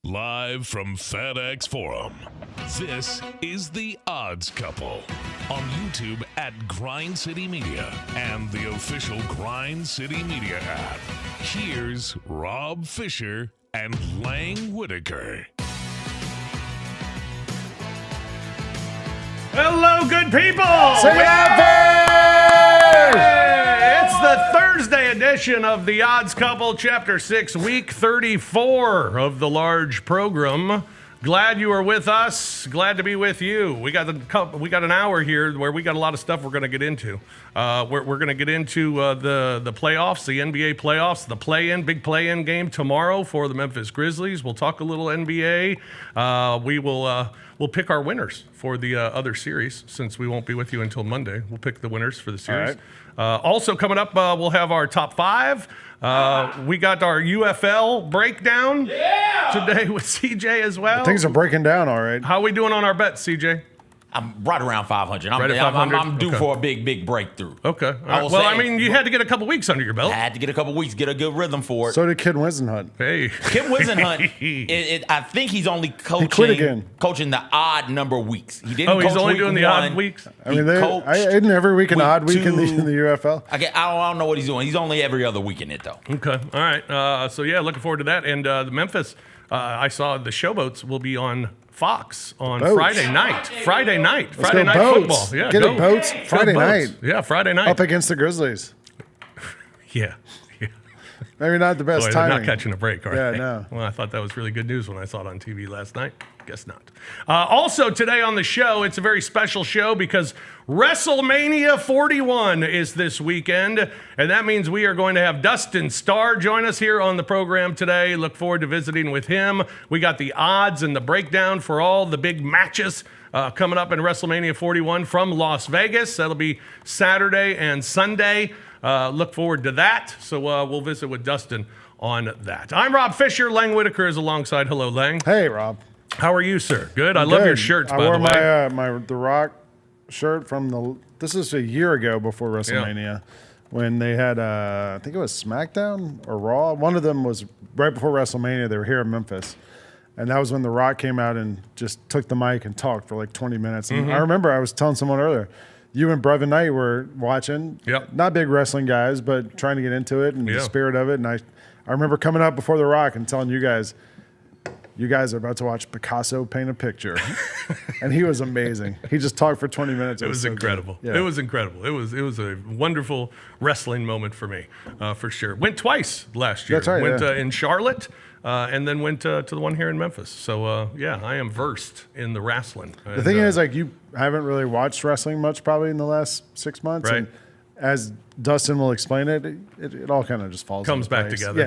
Live from FedEx Forum, this is The Odds Couple on YouTube at Grind City Media and the official Grind City Media app. Here's Rob Fisher and Lang Whitaker. Hello, good people! It's the Thursday edition of The Odds Couple, Chapter 6, Week 34 of the large program. Glad you are with us. Glad to be with you. We got an hour here where we got a lot of stuff we're going to get into. We're going to get into the playoffs, the NBA playoffs, the big play-in game tomorrow for the Memphis Grizzlies. We'll talk a little NBA. We'll pick our winners for the other series since we won't be with you until Monday. We'll pick the winners for the series. Right. Also coming up, we'll have our top five. We got our UFL breakdown today with CJ as well. Things are breaking down all right. How are we doing on our bets, CJ? I'm right around 500. I'm due for a big breakthrough. Okay. Well, you had to get a couple weeks under your belt. I had to get a couple weeks, get a good rhythm for it. So did Kid Wisenhunt. Hey. Kid Wisenhunt, I think he's only coaching the odd number of weeks. He didn't. He's only doing the odd weeks. I mean, isn't every week an odd week in the UFL? I don't know what he's doing. He's only every other week in it though. Okay. All right. So yeah, looking forward to that. And the Memphis, I saw the Showboats will be on Fox on Friday night. Friday night football. Yeah, Get it, Boats. Friday night. Yeah, Friday night. Up against the Grizzlies. Yeah. Maybe not the best timing. They're not catching a break, are they? No. Well, I thought that was really good news when I saw it on TV last night. Guess not. Also today on the show, it's a very special show because WrestleMania 41 is this weekend, and that means we are going to have Dustin Starr join us here on the program today. Look forward to visiting with him. We got the odds and the breakdown for all the big matches coming up in WrestleMania 41 from Las Vegas. That'll be Saturday and Sunday. Look forward to that. So we'll visit with Dustin on that. I'm Rob Fisher. Lang Whitaker is alongside. Hello, Lang. Hey, Rob. How are you, sir? Good. I love your shirts, by the way. I wore my The Rock shirt from this is a year ago before WrestleMania when they had, I think it was SmackDown or Raw. One of them was right before WrestleMania. They were here in Memphis. And that was when The Rock came out and just took the mic and talked for like 20 minutes. And I remember I was telling someone earlier, you and Brevin Knight were watching. Yep. Not big wrestling guys, but trying to get into it and the spirit of it. And I remember coming up before The Rock and telling you guys are about to watch Picasso paint a picture. And he was amazing. He just talked for 20 minutes. It was so incredible. Yeah. It was incredible. It was a wonderful wrestling moment for me, for sure. Went twice last year. That's right, Went in Charlotte. And then went to the one here in Memphis. So, I am versed in the wrestling. The thing is, you haven't really watched wrestling much probably in the last 6 months. Right. And as Dustin will explain it all kind of just comes back together.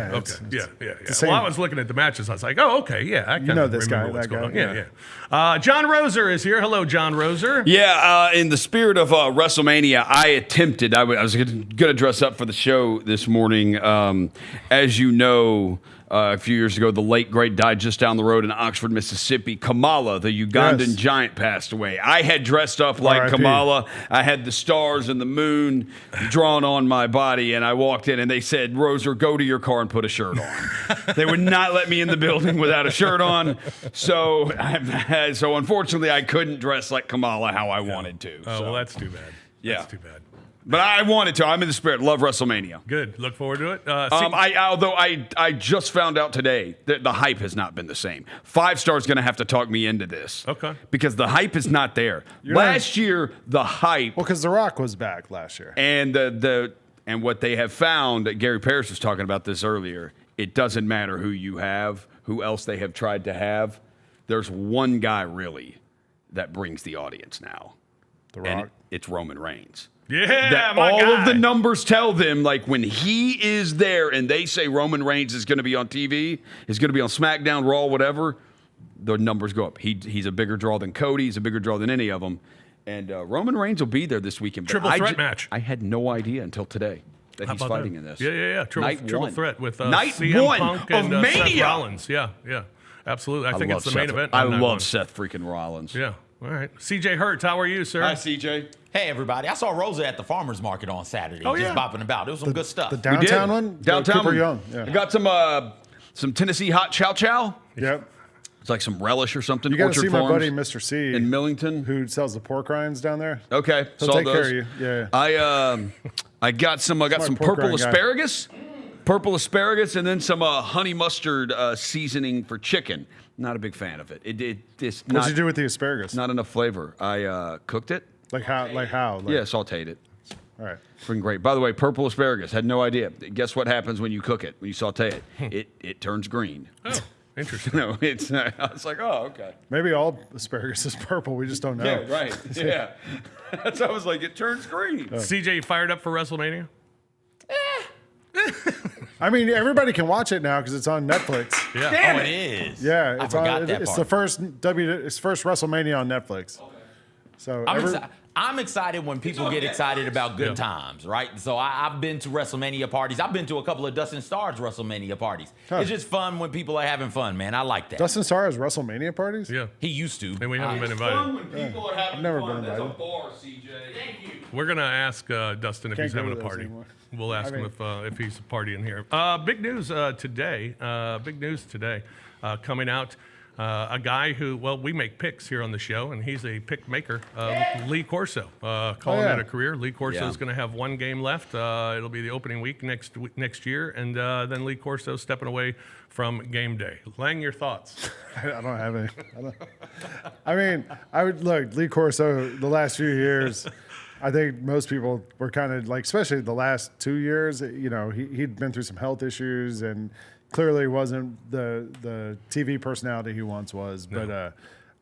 Yeah. Okay. Well, I was looking at the matches. I was like, oh, okay. Yeah. I kind of this guy, remember what's that going guy. on. Yeah. John Roser is here. Hello, John Roser. Yeah. In the spirit of WrestleMania, I was going to dress up for the show this morning. As you know, a few years ago, the late great died just down the road in Oxford, Mississippi. Kamala, the Ugandan giant, passed away. I had dressed up like R.I.P. Kamala. I had the stars and the moon drawn on my body, and I walked in, and they said, Roser, go to your car and put a shirt on. They would not let me in the building without a shirt on. So unfortunately, I couldn't dress like Kamala how I wanted to. Oh, well, that's too bad. Yeah. That's too bad. But I wanted to. I'm in the spirit. Love WrestleMania. Good. Look forward to it. Although I just found out today that the hype has not been the same. 5 Star's going to have to talk me into this. Okay. Because the hype is not there. Last year, the hype. Well, because The Rock was back last year. And and what they have found, Gary Parrish was talking about this earlier, it doesn't matter who you have, who else they have tried to have. There's one guy really that brings the audience now. The Rock. And it's Roman Reigns. Yeah, all of the numbers tell them, like when he is there and they say Roman Reigns is going to be on TV, is going to be on SmackDown, Raw, whatever, the numbers go up. He's a bigger draw than Cody. He's a bigger draw than any of them. And Roman Reigns will be there this weekend. Triple threat match. I had no idea until today that he's fighting in this. Yeah. Triple threat with CM Punk and Seth Rollins. Yeah. Absolutely. I think it's the main event. I love Seth freaking Rollins. Yeah. All right. CJ Hurts, how are you, sir? Hi, CJ. Hey, everybody. I saw Rosa at the farmer's market on Saturday. Just bopping about. It was some good stuff. The downtown one? Downtown Cooper one. Young. Yeah. I got some Tennessee hot chow chow. Yep. It's like some relish or something. You got to Orchard see my Farms buddy, Mr. C. in Millington, who sells the pork rinds down there. Okay, He'll take care of you. Yeah. I got some pork purple rind guy. asparagus, and then some honey mustard seasoning for chicken. Not a big fan of it. It's What'd you do with the asparagus? Not enough flavor. I cooked it. Like how? Yeah, sautéed it. All right. Freaking great. By the way, purple asparagus. Had no idea. Guess what happens when you cook it? When you saute it, it turns green. Oh, interesting. No, it's. I was like, oh, okay. Maybe all asparagus is purple. We just don't know. Yeah, right. Yeah. That's how I was like, it turns green. CJ, you fired up for WrestleMania? I mean, everybody can watch it now because it's on Netflix. Yeah. Damn, it is. Yeah, I it's forgot on. that It's part. the first WrestleMania on Netflix. Okay. So I'm excited when people get excited about good times, right? So I've been to WrestleMania parties. I've been to a couple of Dustin Starr's WrestleMania parties. It's just fun when people are having fun, man. I like that. Dustin Starr has WrestleMania parties. Yeah. He used to. And we haven't been invited. When people are having I've never fun, been that's a invited. bar, CJ. Thank you. We're gonna ask Dustin if Can't he's go having to a those party. anymore. We'll ask him if he's partying here. Big news today. Coming out. A guy who, we make picks here on the show, and he's a pick maker. Lee Corso, calling it a career. Lee Corso is going to have one game left. It'll be the opening week next year, and then Lee Corso stepping away from game day. Lang, your thoughts? I don't have any. I mean, I would look Lee Corso the last few years. I think most people were kind of like, especially the last 2 years. You know, he'd been through some health issues and clearly wasn't the TV personality he once was. No. But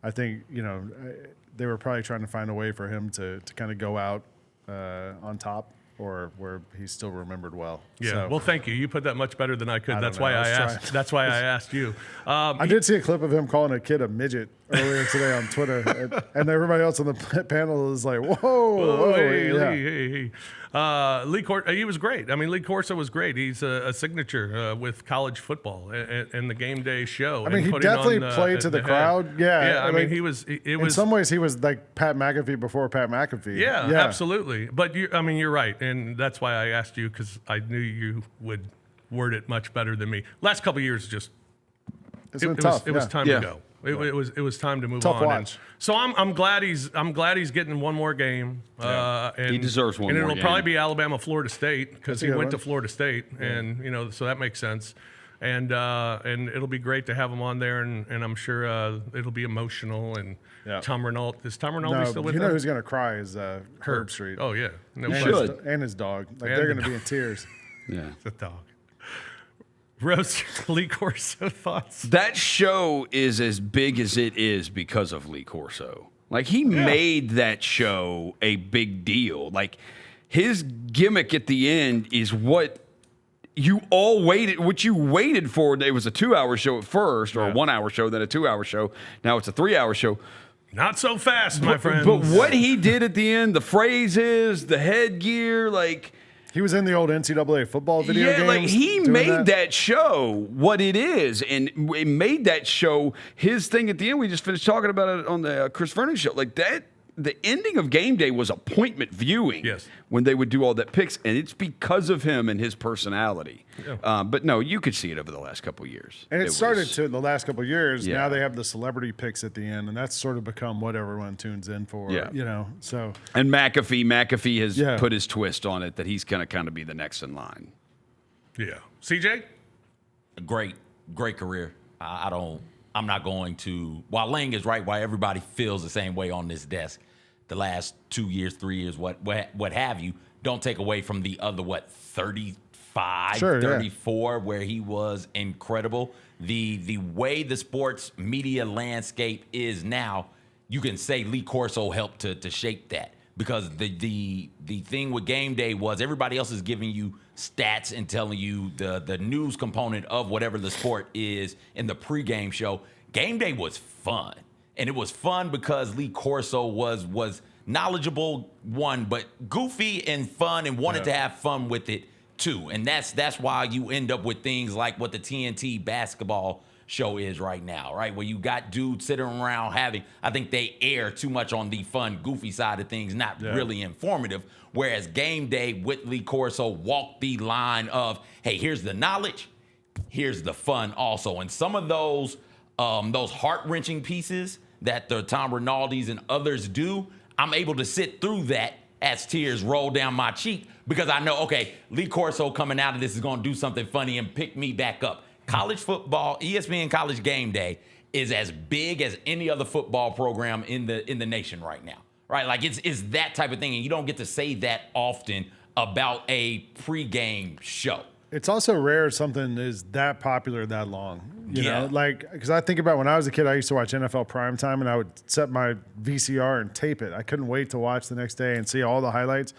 I think they were probably trying to find a way for him to kind of go out on top, or where he's still remembered well. Yeah. So, Well, thank you. You put that much better than I could. I That's don't why know. I I was asked. trying. That's why I asked you. I did see a clip of him calling a kid a midget earlier today on Twitter, and everybody else on the panel is like, "Whoa, Hey. Lee Corso, he was great. I mean, Lee Corso was great. He's a signature with college football and the game day show. I mean, he definitely played to the crowd. Yeah, I mean, he was. In some ways, he was like Pat McAfee before Pat McAfee. Yeah, absolutely. But you're right, and that's why I asked you, because I knew you would word it much better than me. Last couple of years, just It's been tough. It was time to go. It was time to move Tough on. watch. And so I'm glad he's getting one more game. And He deserves one more And it'll game. probably be Alabama, Florida State, because That's a he good went one. to Florida State, and so that makes sense. And it'll be great to have him on there, and I'm sure it'll be emotional. And Tom Renault, is Tom Renault still with you know them? who's going to cry is Herb Street. Oh yeah, no and question. and his dog. Like And they're the going to be in tears. Yeah. The dog. Rose, Lee Corso thoughts? That show is as big as it is because of Lee Corso. Like, he made that show a big deal. Like, his gimmick at the end is what you waited for. It was a 2-hour show at first, or a 1-hour show, then a 2-hour show. Now it's a 3-hour show. Not so fast, my friend. But what he did at the end, the phrases, the headgear, like... He was in the old NCAA football video games. Like, he doing made that show what it is, and it made that show his thing at the end. We just finished talking about it on the Chris Vernon show. Like, that, the ending of Game Day was appointment viewing. Yes. When they would do all that picks, and it's because of him and his personality. Yeah. But no, you could see it over the last couple of years. And it started was- to the last couple of years. Yeah. Now they have the celebrity picks at the end, and that's sort of become what everyone tunes in for. Yeah. So And McAfee has Yeah. put his twist on it that he's going to kind of be the next in line. Yeah. CJ? Great career. I'm not going to, while Lang is right, while everybody feels the same way on this desk, the last 2 years, 3 years, what have you, don't take away from the other, 35, Sure, 34, where he was incredible. The way the sports media landscape is now, you can say Lee Corso helped to shape that. Because the thing with Game Day was everybody else is giving you stats and telling you the news component of whatever the sport is in the pregame show. Game Day was fun. And it was fun because Lee Corso was knowledgeable, one, but goofy and fun, and wanted to have fun with it too. And that's why you end up with things like what the TNT basketball show is right now, right? Where you got dudes sitting around I think they err too much on the fun, goofy side of things, not really informative. Whereas Game Day with Lee Corso walked the line of, hey, here's the knowledge, here's the fun also. And some of those those heart-wrenching pieces that the Tom Rinaldis and others do, I'm able to sit through that as tears roll down my cheek because I know, okay, Lee Corso coming out of this is going to do something funny and pick me back up. College football, ESPN College Game Day is as big as any other football program in the nation right now, right? Like it's that type of thing, and you don't get to say that often about a pregame show. It's also rare something is that popular that long. You Yeah. know, like, because I think about when I was a kid, I used to watch NFL primetime and I would set my VCR and tape it. I couldn't wait to watch the next day and see all the highlights.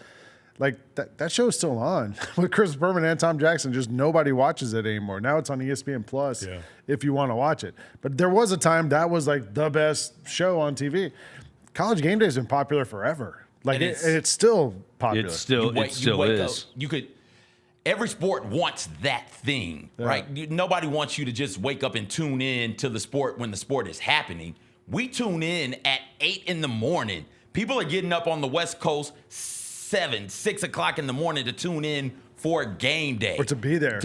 Like, that show's still on with Chris Berman and Tom Jackson. Just nobody watches it anymore. Now it's on ESPN Plus if you want to watch it. But there was a time that was like the best show on TV. College Game Day has been popular forever. Like, it's still popular. It still is. Every sport wants that thing, right? Nobody wants you to just wake up and tune in to the sport when the sport is happening. We tune in at 8 in the morning. People are getting up on the West Coast 7, 6 o'clock in the morning to tune in for game day. Or to be there.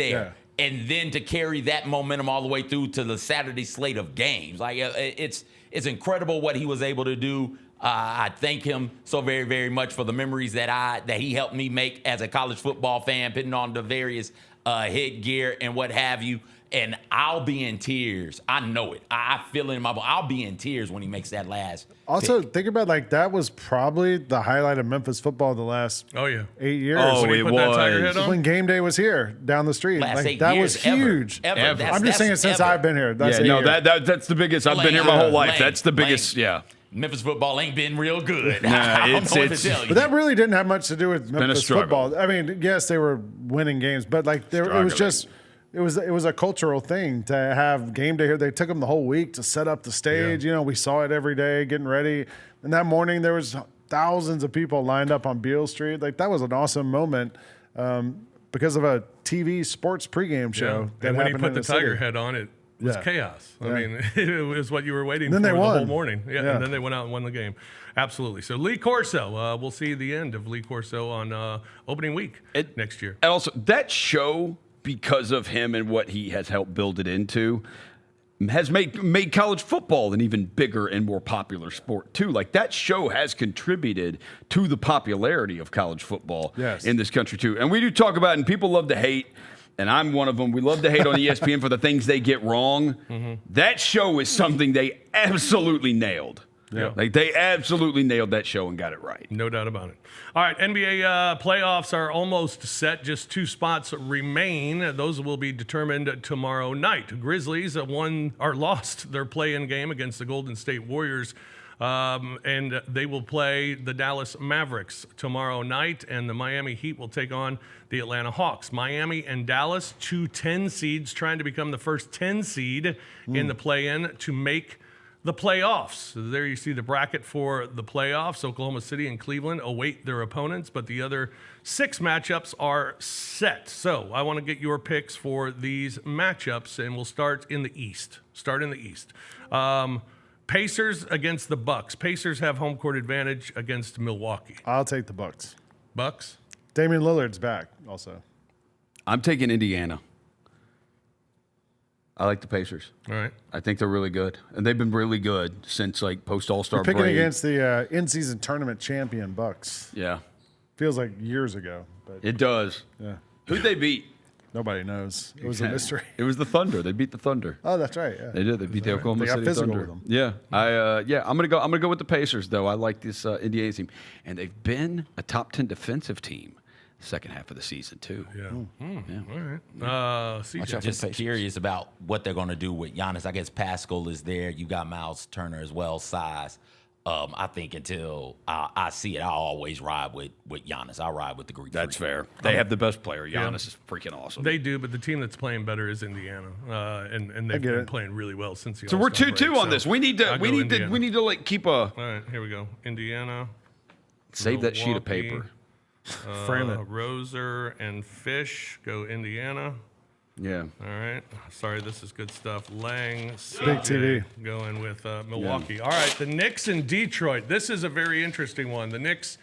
Yeah. And then to carry that momentum all the way through to the Saturday slate of games. Like it's incredible what he was able to do. I thank him so very, very much for the memories that he helped me make as a college football fan, putting on the various headgear and what have you. And I'll be in tears. I know it. I feel it in my bone. I'll be in tears when he makes that last Also, pick. think about, like, that was probably the highlight of Memphis football the last 8 years. Oh, When he it put that Tiger was. head on? When Game Day was here down the street. Last Like, 8 that years, was huge. Ever. I'm just saying since I've been here. That's That's the biggest. I've been here my whole life. That's the biggest. Yeah. Memphis football ain't been real good. Nah, I don't know what to tell you. But that really didn't have much to do with been a Memphis struggle. football. I mean, yes, they were winning games, but like it was just it was a cultural thing to have game day here. They took them the whole week to set up the stage. You know, we saw it every day getting ready. And that morning there was thousands of people lined up on Beale Street. Like, that was an awesome moment because of a TV sports pregame show. That And when he happened put in the city. Tiger head on, it was chaos. I mean, it was what you were waiting Then for they the won. whole morning. And then they went out and won the game. Absolutely. So Lee Corso, we'll see the end of Lee Corso on opening week next year. And also, that show, because of him and what he has helped build it into, has made college football an even bigger and more popular sport too. Like, that show has contributed to the popularity of college football in this country too. And we do talk about it, and people love to hate, and I'm one of them. We love to hate on ESPN for the things they get wrong. That show is something they absolutely nailed. Yeah. Like, they absolutely nailed that show and got it right. No doubt about it. All right, NBA playoffs are almost set. Just 2 spots remain. Those will be determined tomorrow night. Grizzlies lost their play-in game against the Golden State Warriors, and they will play the Dallas Mavericks tomorrow night, and the Miami Heat will take on the Atlanta Hawks. Miami and Dallas, 2 10 seeds, trying to become the first 10 seed in the play-in to make the playoffs. So there you see the bracket for the playoffs. Oklahoma City and Cleveland await their opponents, but the other 6 matchups are set. So I want to get your picks for these matchups, and we'll start in the East. Pacers against the Bucks. Pacers have home court advantage against Milwaukee. I'll take the Bucks. Bucks? Damian Lillard's back also. I'm taking Indiana. I like the Pacers. All right. I think they're really good. And they've been really good since, like, post-All-Star break. Picking against the in-season tournament champion Bucks. Yeah. Feels like years ago. But It does. yeah, Who'd they beat? nobody knows. It was a mystery. It was the Thunder. They beat the Thunder. Oh, that's right. Yeah. They did. They beat the Oklahoma They got City physical Thunder. with them. Yeah. I'm gonna go with the Pacers though. I like this Indiana team, and they've been a top 10 defensive team second half of the season too. Yeah. Yeah. All right. CJ. Just curious about what they're going to do with Giannis. I guess Pascal is there. You got Miles Turner as well, size. I think until I see it, I'll always ride with Giannis. I'll ride with the Greek. That's Freak. fair. They have the best player. Giannis is freaking awesome. They do, but the team that's playing better is Indiana, and they've been playing really well since the. So we're All-Star 2-2 break. on this. We need to I'll go Indiana. like keep a All right, here we go. Indiana. save that sheet of Milwaukee, paper. Frame it. Roser and Fish go Indiana. Yeah. All right. Sorry, this is good stuff. Lang, Big CJ TV. going with Milwaukee. All right, the Knicks and Detroit. This is a very interesting one. The Knicks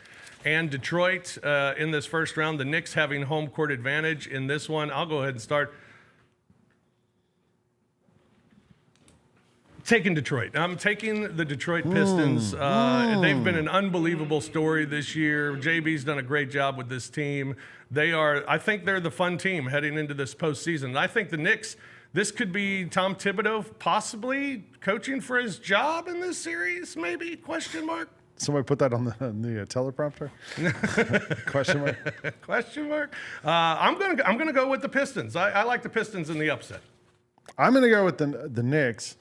and Detroit in this first round. The Knicks having home court advantage in this one. I'll go ahead and start. Taking Detroit. I'm taking the Detroit Pistons. They've been an unbelievable story this year. JB's done a great job with this team. I think they're the fun team heading into this postseason. And I think the Knicks, this could be Tom Thibodeau possibly coaching for his job in this series, maybe, question mark. Somebody put that on the teleprompter? Question mark? Question mark. I'm gonna go with the Pistons. I like the Pistons in the upset. I'm going to go with the Knicks.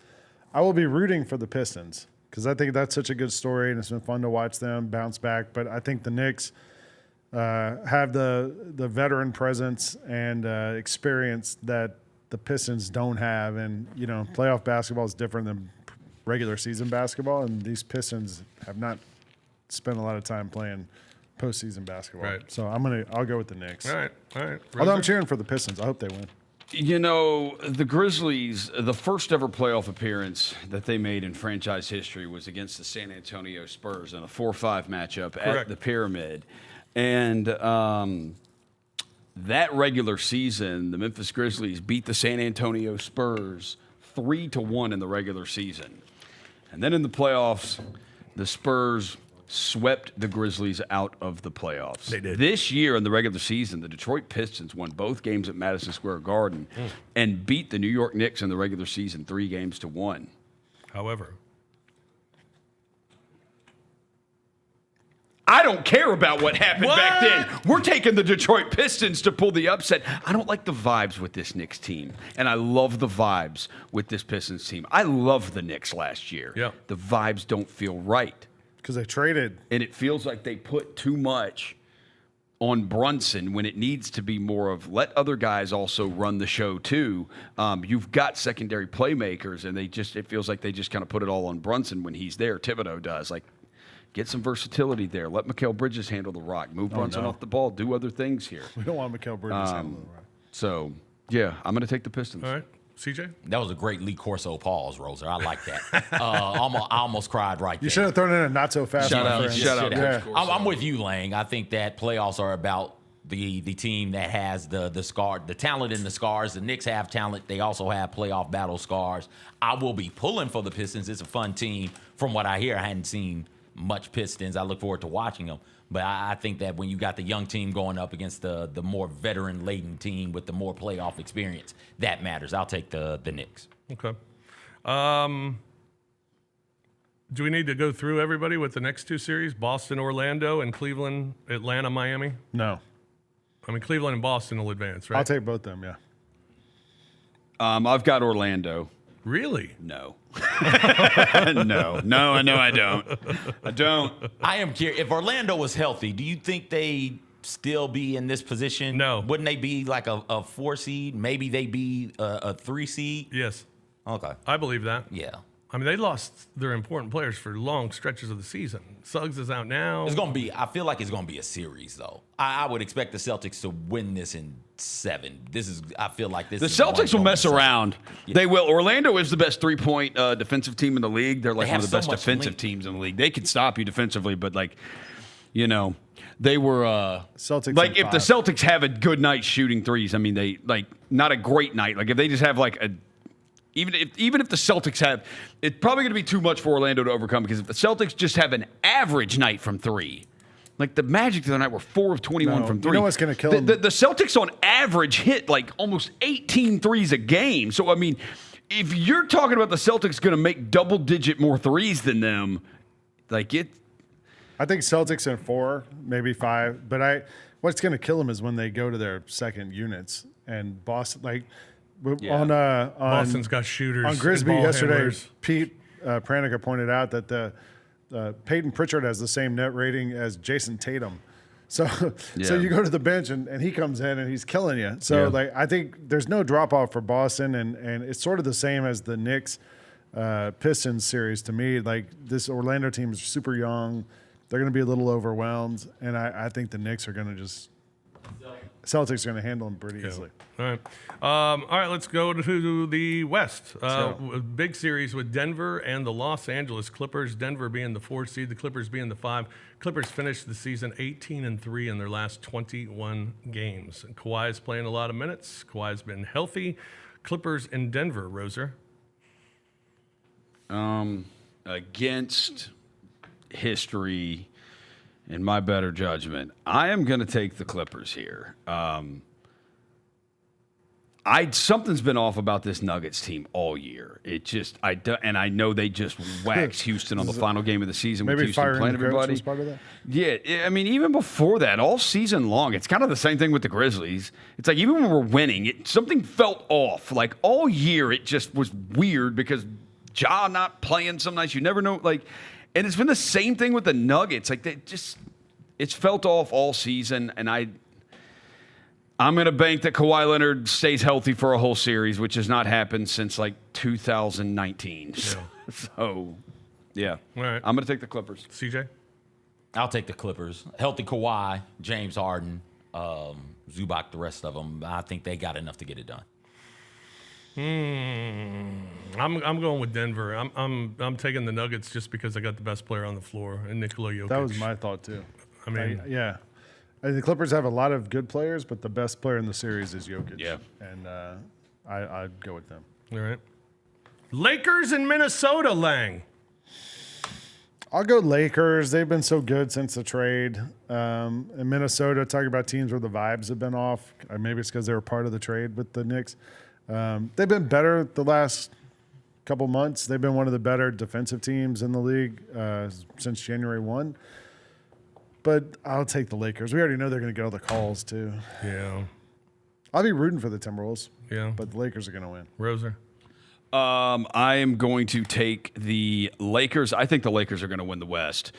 I will be rooting for the Pistons because I think that's such a good story and it's been fun to watch them bounce back. But I think the Knicks have the veteran presence and experience that the Pistons don't have. And, you know, playoff basketball is different than regular season basketball. And these Pistons have not spent a lot of time playing postseason basketball. Right. So I'll go with the Knicks. All right. Although I'm cheering for the Pistons. I hope they win. You know, the Grizzlies, the first ever playoff appearance that they made in franchise history was against the San Antonio Spurs in a 4-5 matchup at the Pyramid. And that regular season, the Memphis Grizzlies beat the San Antonio Spurs 3-1 in the regular season. And then in the playoffs, the Spurs swept the Grizzlies out of the playoffs. They did. This year in the regular season, the Detroit Pistons won both games at Madison Square Garden and beat the New York Knicks in the regular season 3-1. However, I don't care about what happened back then. We're taking the Detroit Pistons to pull the upset. I don't like the vibes with this Knicks team, and I love the vibes with this Pistons team. I loved the Knicks last year. Yeah. The vibes don't feel right. Because they traded. And it feels like they put too much on Brunson when it needs to be more of let other guys also run the show too. You've got secondary playmakers, and it feels like they just kind of put it all on Brunson when he's there. Thibodeau does. Like, get some versatility there. Let Mikal Bridges handle the rock. Move Brunson off the ball. Do other things here. We don't want Mikal Bridges handling the rock. So, yeah, I'm going to take the Pistons. all right. CJ? That was a great Lee Corso pause, Roser. I like that. I almost cried right there. You should have thrown in a not so fast. Shut my up. friend. Shut up. Yeah. I'm with you, Lang. I think that playoffs are about the team that has the talent and the scars. The Knicks have talent. They also have playoff battle scars. I will be pulling for the Pistons. It's a fun team. From what I hear, I hadn't seen much Pistons. I look forward to watching them. But I think that when you got the young team going up against the more veteran-laden team with the more playoff experience, that matters. I'll take the Knicks. Okay. Do we need to go through everybody with the next two series? Boston, Orlando, and Cleveland, Atlanta, Miami? No. I mean, Cleveland and Boston will advance, right? I'll take both of them, yeah. I've got Orlando. Really? No. No, I don't. I am curious. If Orlando was healthy, do you think they'd still be in this position? No. Wouldn't they be like a 4 seed? Maybe they be a 3 seed? Yes. Okay. I believe that. Yeah. I mean, they lost their important players for long stretches of the season. Suggs is out now. I feel like it's going to be a series, though. I would expect the Celtics to win this in 7. I feel like this The is the one Celtics will going mess 7. around. Yeah. They will. Orlando is the best 3-point defensive team in the league. They're like They one have of the best so much defensive length. teams in the league. They can stop you defensively, but they were Celtics like in if the 5. Celtics have a good night shooting threes. I mean, they not a great night. Like if they just have even if the Celtics have, it's probably going to be too much for Orlando to overcome because if the Celtics just have an average night from 3, like the Magic the other night were 4 of 21 No, from 3. you know what's gonna kill them? The Celtics on average hit like almost 18 threes a game. So, I mean, if you're talking about the Celtics going to make double-digit more threes than them, I think Celtics in 4, maybe 5. But what's going to kill them is when they go to their second units and Boston, Boston's got shooters. On Grisby and ball yesterday, handlers. Pete Pranica pointed out that the Peyton Pritchard has the same net rating as Jason Tatum. So you go to the bench and he comes in and he's killing you. So I think there's no drop off for Boston and it's sort of the same as the Knicks Pistons series to me. Like this Orlando team is super young. They're going to be a little overwhelmed, and I think the Knicks are going to Celtics are going to handle them pretty easily. All right, let's go to the West. Big series with Denver and the Los Angeles Clippers. Denver being the 4 seed, the Clippers being the 5. Clippers finished the season 18-3 in their last 21 games. And Kawhi's playing a lot of minutes. Kawhi's been healthy. Clippers in Denver, Roser. Against history and my better judgment, I am going to take the Clippers here. Something's been off about this Nuggets team all year. And I know they just waxed Houston on the final game of the season with Houston playing everybody. Was part of that? Yeah, I mean, even before that, all season long, it's kind of the same thing with the Grizzlies. It's like even when we're winning, something felt off. Like all year, it just was weird because Ja not playing some nights. You never know. And it's been the same thing with the Nuggets. It's felt off all season, and I'm going to bank that Kawhi Leonard stays healthy for a whole series, which has not happened since 2019. Yeah. So, yeah. All right. I'm going to take the Clippers. CJ? I'll take the Clippers. Healthy Kawhi, James Harden, Zubac, the rest of them. I think they got enough to get it done. I'm going with Denver. I'm taking the Nuggets just because I got the best player on the floor, and Nikola Jokic. That was my thought too. I mean, yeah. The Clippers have a lot of good players, but the best player in the series is Jokic. Yeah. And I'd go with them. all right. Lakers in Minnesota, Lang. I'll go Lakers. They've been so good since the trade. In Minnesota, talking about teams where the vibes have been off. Or maybe it's because they were part of the trade with the Knicks. They've been better the last couple months. They've been one of the better defensive teams in the league since January 1. But I'll take the Lakers. We already know they're going to get all the calls, too. Yeah. I'll be rooting for the Timberwolves. Yeah. But the Lakers are going to win. Roser. I am going to take the Lakers. I think the Lakers are going to win the West,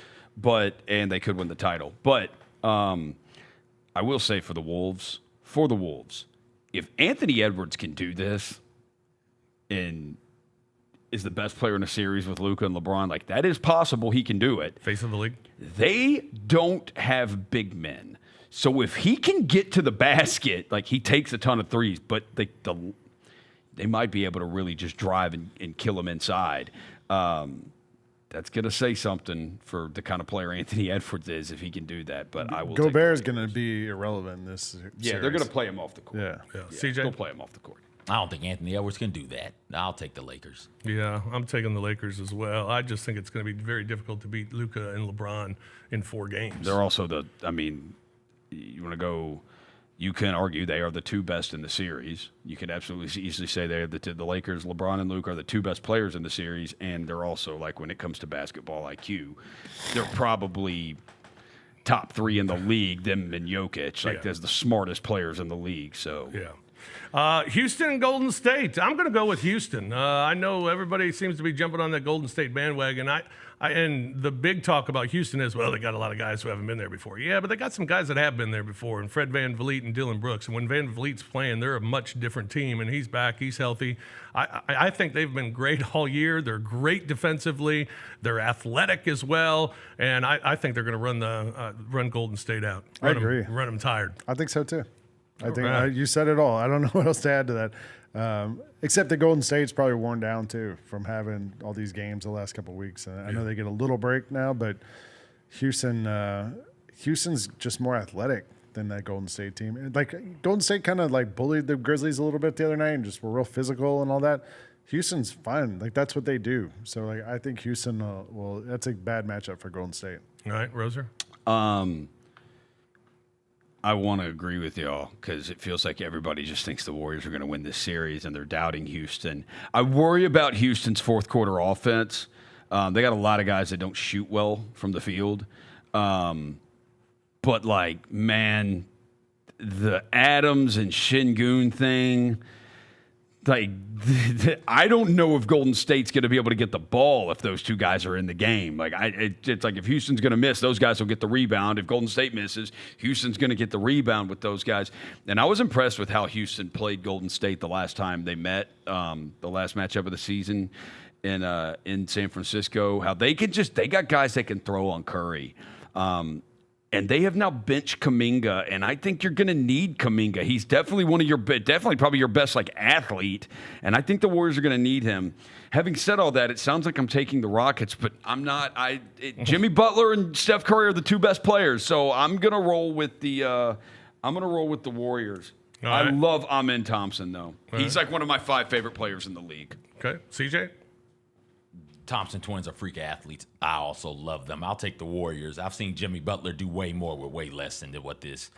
and they could win the title. But I will say for the Wolves, if Anthony Edwards can do this and is the best player in a series with Luka and LeBron, that is possible. He can do it. Face of the league. They don't have big men. So if he can get to the basket, he takes a ton of threes, but they might be able to really just drive and kill him inside. That's going to say something for the kind of player Anthony Edwards is if he can do that. But I will. Gobert is going to be irrelevant in this series. Yeah, they're going to play him off the court. Yeah. CJ? They'll play him off the court. I don't think Anthony Edwards can do that. I'll take the Lakers. Yeah, I'm taking the Lakers as well. I just think it's going to be very difficult to beat Luka and LeBron in 4 games. They're also you want to go, you can argue they are the 2 best in the series. You can absolutely easily say they're the Lakers, LeBron and Luka are the 2 best players in the series, and they're also, when it comes to basketball IQ, they're probably top 3 in the league, them and Jokic. They're the smartest players in the league. So Yeah. Houston and Golden State. I'm going to go with Houston. I know everybody seems to be jumping on that Golden State bandwagon. And the big talk about Houston is, well, they got a lot of guys who haven't been there before. Yeah, but they got some guys that have been there before, and Fred VanVleet and Dylan Brooks. And when VanVleet's playing, they're a much different team, and he's back. He's healthy. I think they've been great all year. They're great defensively. They're athletic as well, and I think they're going to run Golden State out. I agree. Run them tired. I think so, too. I think right. you said it all. I don't know what else to add to that. Except that Golden State's probably worn down, too, from having all these games the last couple of weeks. And I know they get a little break now, but Houston's just more athletic than that Golden State team. And Golden State kind of bullied the Grizzlies a little bit the other night and just were real physical and all that. Houston's fine. That's what they do. So I think Houston that's a bad matchup for Golden State. All right, Roser? I want to agree with y'all because it feels like everybody just thinks the Warriors are going to win this series and they're doubting Houston. I worry about Houston's fourth quarter offense. They got a lot of guys that don't shoot well from the field. But, man, the Adams and Şengün thing, I don't know if Golden State's going to be able to get the ball if those 2 guys are in the game. It's like if Houston's going to miss, those guys will get the rebound. If Golden State misses, Houston's going to get the rebound with those guys. And I was impressed with how Houston played Golden State the last time they met, the last matchup of the season in San Francisco. How they got guys that can throw on Curry. And they have now benched Kuminga, and I think you're going to need Kuminga. He's definitely probably your best athlete, and I think the Warriors are going to need him. Having said all that, it sounds like I'm taking the Rockets, but I'm not. Jimmy Butler and Steph Curry are the 2 best players, so I'm going to roll with the Warriors. All right. I love Amen Thompson though. All He's one of my 5 favorite players in the league. Okay, CJ? Thompson twins are freak athletes. I also love them. I'll take the Warriors. I've seen Jimmy Butler do way more with way less than what this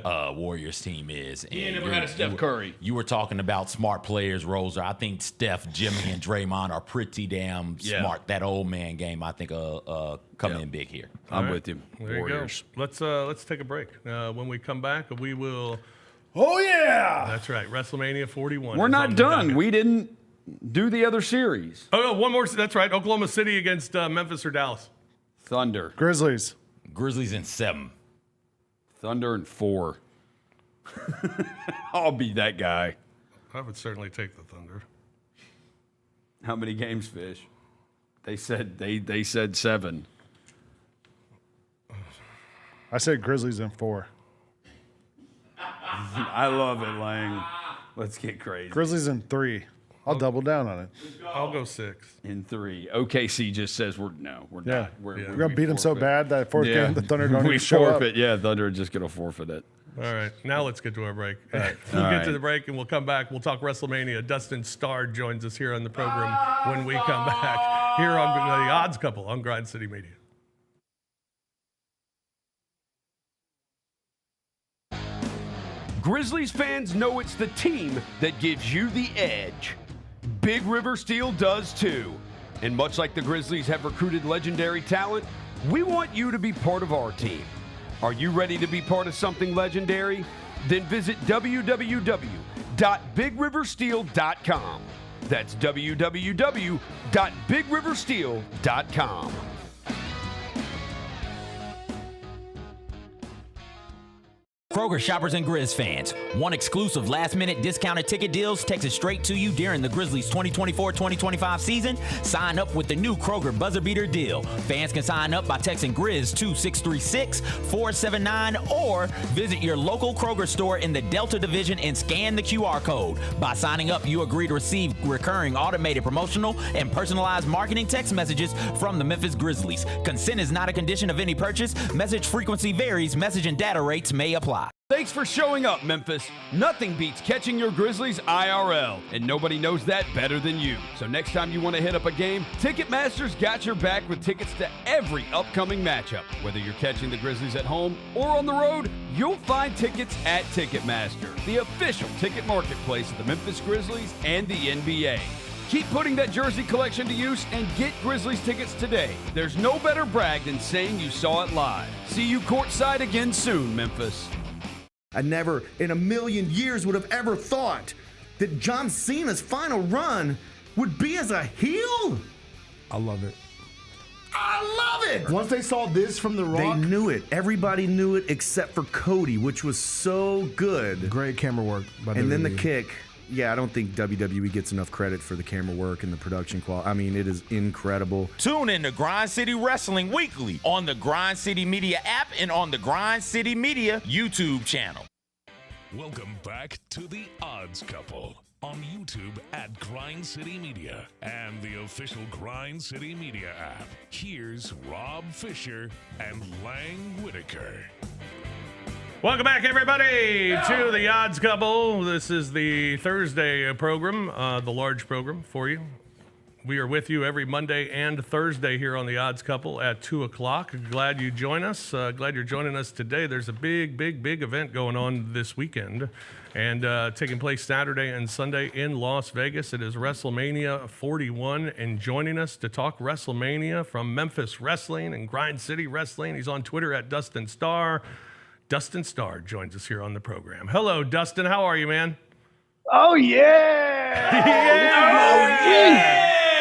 Warriors team is. He ain't never had a Steph Curry. You were talking about smart players, Roser. I think Steph, Jimmy, and Draymond are pretty damn smart. That old man game, I think, coming in big here. I'm with you. There Warriors. you go. Let's take a break. When we come back, we will. Oh, yeah. That's right. WrestleMania 41. We're is not on the done. docket. We didn't do the other series. Oh, no, one more. That's right. Oklahoma City against Memphis or Dallas. Thunder. Grizzlies. Grizzlies in 7. Thunder in 4. I'll be that guy. I would certainly take the Thunder. How many games, Fish? They said 7. I said Grizzlies in 4. I love it, Lang. Let's get crazy. Grizzlies in 3. I'll double down on it. I'll go 6. In 3. OKC just says we're not. Yeah. We're We're going to beat them so bad that fourth game, the Thunder don't we even show up. forfeit. Yeah, Thunder are just going to forfeit it. All right. Now let's get to our break. We'll All get right. to the break and we'll come back. We'll talk WrestleMania. Dustin Starr joins us here on the program when we come back here on the Odds Couple on Grind City Media. Grizzlies fans know it's the team that gives you the edge. Big River Steel does too. And much like the Grizzlies have recruited legendary talent, we want you to be part of our team. Are you ready to be part of something legendary? Then visit www.bigriversteel.com. That's www.bigriversteel.com. Kroger shoppers and Grizz fans, want exclusive last-minute discounted ticket deals texted straight to you during the Grizzlies 2024-2025 season? Sign up with the new Kroger Buzzer Beater deal. Fans can sign up by texting Grizz to 636-479 or visit your local Kroger store in the Delta Division and scan the QR code. By signing up, you agree to receive recurring automated promotional and personalized marketing text messages from the Memphis Grizzlies. Consent is not a condition of any purchase. Message frequency varies. Message and data rates may apply. Thanks for showing up, Memphis. Nothing beats catching your Grizzlies IRL, and nobody knows that better than you. So next time you want to hit up a game, Ticketmaster's got your back with tickets to every upcoming matchup. Whether you're catching the Grizzlies at home or on the road, you'll find tickets at Ticketmaster, the official ticket marketplace of the Memphis Grizzlies and the NBA. Keep putting that jersey collection to use and get Grizzlies tickets today. There's no better brag than saying you saw it live. See you courtside again soon, Memphis. I never in a million years would have ever thought that John Cena's final run would be as a heel. I love it. I love it. Once they saw this from The Rock, They knew it. Everybody knew it except for Cody, which was so good. great camera work by And then the WWE. kick. Yeah, I don't think WWE gets enough credit for the camera work and the production quality. I mean, it is incredible. Tune in to Grind City Wrestling weekly on the Grind City Media app and on the Grind City Media YouTube channel. Welcome back to the Odds Couple on YouTube at Grind City Media and the official Grind City Media app. Here's Rob Fisher and Lang Whitaker. Welcome back, everybody, to the Odds Couple. This is the Thursday program, the large program for you. We are with you every Monday and Thursday here on the Odds Couple at 2 o'clock. Glad you join us. Glad you're joining us today. There's a big event going on this weekend and taking place Saturday and Sunday in Las Vegas. It is WrestleMania 41, and joining us to talk WrestleMania from Memphis Wrestling and Grind City Wrestling, he's on Twitter at Dustin Starr. Dustin Starr joins us here on the program. Hello, Dustin. How are you, man? Oh, yeah.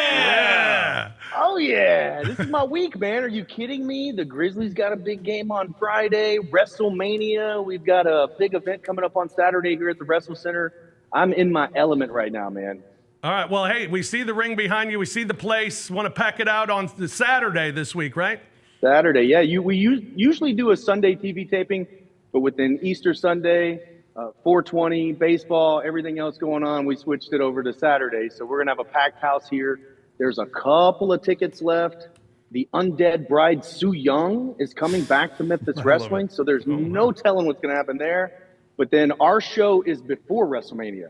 Yeah. Oh, yeah. This is my week, man. Are you kidding me? The Grizzlies got a big game on Friday. WrestleMania. We've got a big event coming up on Saturday here at the Wrestle Center. I'm in my element right now, man. All right. Well, hey, we see the ring behind you. We see the place. Want to pack it out on the Saturday this week, right? Saturday, yeah. We usually do a Sunday TV taping, but within Easter Sunday, 420, baseball, everything else going on, we switched it over to Saturday. So we're going to have a packed house here. There's a couple of tickets left. The Undead Bride Sue Young is coming back to Memphis Wrestling, so there's no telling what's going to happen there. But then our show is before WrestleMania.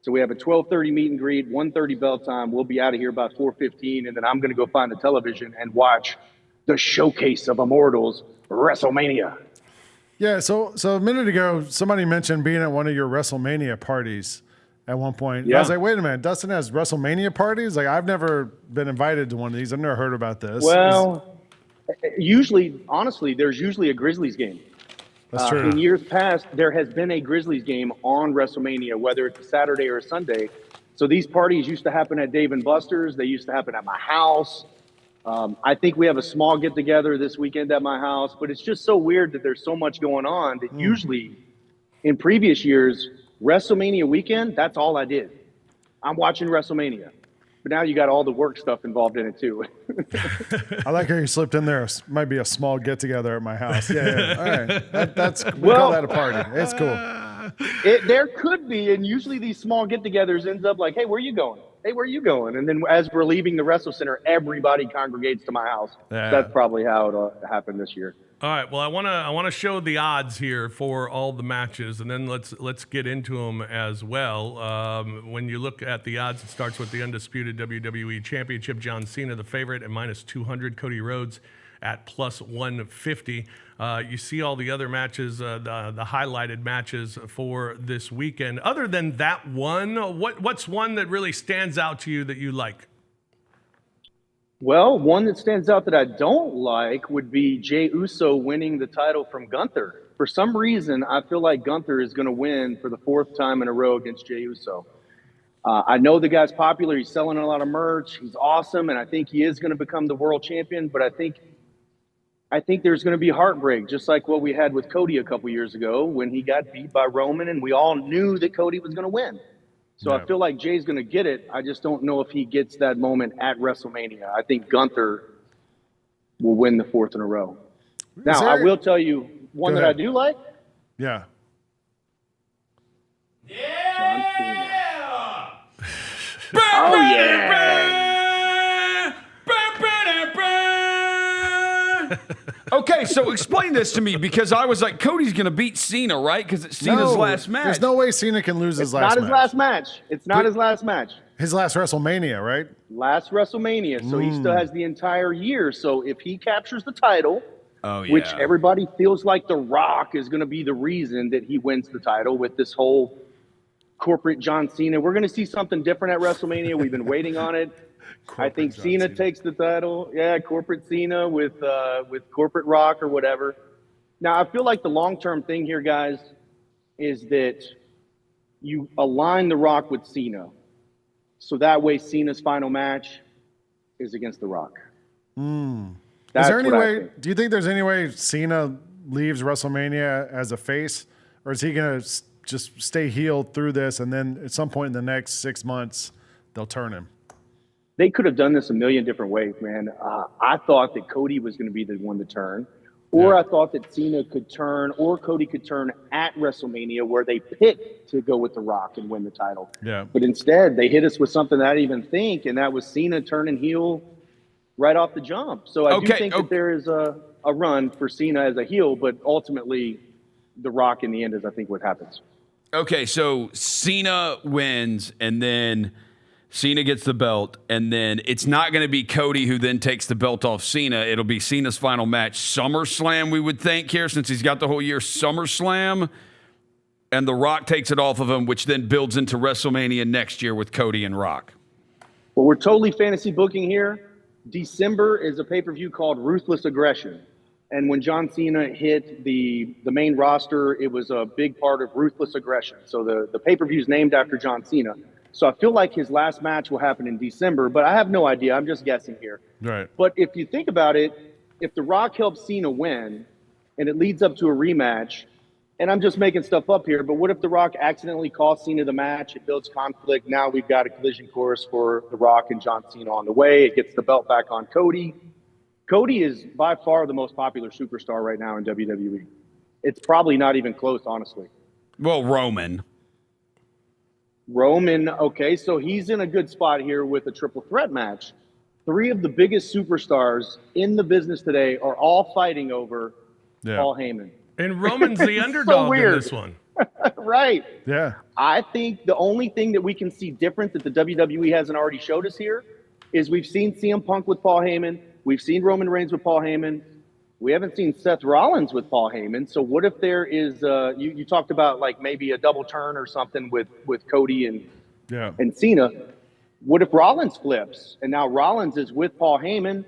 So we have a 12:30 meet and greet, 1:30 bell time. We'll be out of here about 4:15, and then I'm going to go find the television and watch the Showcase of Immortals, WrestleMania. Yeah, so a minute ago, somebody mentioned being at one of your WrestleMania parties at one point. Yeah. I was like, wait a minute, Dustin has WrestleMania parties? Like, I've never been invited to one of these. I've never heard about this. Well, honestly, there's usually a Grizzlies game. That's true. In years past, there has been a Grizzlies game on WrestleMania, whether it's a Saturday or a Sunday. So these parties used to happen at Dave & Buster's. They used to happen at my house. I think we have a small get-together this weekend at my house. But it's just so weird that there's so much going on that usually in previous years, WrestleMania weekend, that's all I did. I'm watching WrestleMania. But now you got all the work stuff involved in it, too. I like how you slipped in there. Might be a small get-together at my house. Yeah. All right. We call that a party. It's cool. There could be, and usually these small get-togethers ends up like, hey, where you going? Hey, where you going? And then as we're leaving the Wrestle Center, everybody congregates to my house. Yeah. That's probably how it happened this year. All right. Well, I want to show the odds here for all the matches, and then let's get into them as well. When you look at the odds, it starts with the undisputed WWE Championship, John Cena, the favorite, at -200. Cody Rhodes at +150. You see all the other matches, the highlighted matches for this weekend. Other than that one, what's one that really stands out to you that you like? Well, one that stands out that I don't like would be Jey Uso winning the title from Gunther. For some reason, I feel like Gunther is going to win for the 4th time in a row against Jey Uso. I know the guy's popular. He's selling a lot of merch. He's awesome, and I think he is going to become the world champion. But I think there's going to be heartbreak, just like what we had with Cody a couple years ago when he got beat by Roman, and we all knew that Cody was going to win. So I feel like Jay's going to get it. I just don't know if he gets that moment at WrestleMania. I think Gunther will win the 4th in a row. Now, I will tell you one that I do like. Yeah. John Cena. Oh, yeah. Okay, so explain this to me, because I was like, Cody's going to beat Cena, right? Because it's Cena's last match. There's no way Cena can lose his last match. Not his last match. It's not his last match. His last WrestleMania, right? Last WrestleMania. So he still has the entire year. So if he captures the title, which everybody feels like The Rock is going to be the reason that he wins the title with this whole corporate John Cena. We're going to see something different at WrestleMania. We've been waiting on it. I think Cena takes the title. Yeah, corporate Cena with corporate Rock or whatever. Now, I feel like the long-term thing here, guys, is that you align The Rock with Cena. So that way Cena's final match is against The Rock. Is there any way, do you think there's any way Cena leaves WrestleMania as a face? Or is he going to just stay healed through this, and then at some point in the next 6 months, they'll turn him? They could have done this a million different ways, man. I thought that Cody was going to be the one to turn, or I thought that Cena could turn, or Cody could turn at WrestleMania, where they picked to go with The Rock and win the title. Yeah. But instead, they hit us with something that I didn't even think, and that was Cena turning heel right off the jump. So I do think that there is a run for Cena as a heel, but ultimately, The Rock in the end is, I think, what happens. Okay, so Cena wins, and then Cena gets the belt, and then it's not going to be Cody who then takes the belt off Cena. It'll be Cena's final match. SummerSlam, we would think here, since he's got the whole year. SummerSlam, and The Rock takes it off of him, which then builds into WrestleMania next year with Cody and Rock. Well, we're totally fantasy booking here. December is a pay-per-view called Ruthless Aggression. And when John Cena hit the main roster, it was a big part of Ruthless Aggression. So the pay-per-view is named after John Cena. So I feel like his last match will happen in December, but I have no idea. I'm just guessing here. Right. But if you think about it, if The Rock helps Cena win and it leads up to a rematch, and I'm just making stuff up here, but what if The Rock accidentally costs Cena the match? It builds conflict. Now we've got a collision course for The Rock and John Cena on the way. It gets the belt back on Cody. Cody is by far the most popular superstar right now in WWE. It's probably not even close, honestly. Well, Roman, okay, so he's in a good spot here with a triple threat match. 3 of the biggest superstars in the business today are all fighting over Paul Heyman. And Roman's the underdog in this one. Right. Yeah. I think the only thing that we can see different that the WWE hasn't already showed us here is we've seen CM Punk with Paul Heyman. We've seen Roman Reigns with Paul Heyman. We haven't seen Seth Rollins with Paul Heyman. So what if there is, you talked about like maybe a double turn or something with Cody and Cena. What if Rollins flips and now Rollins is with Paul Heyman?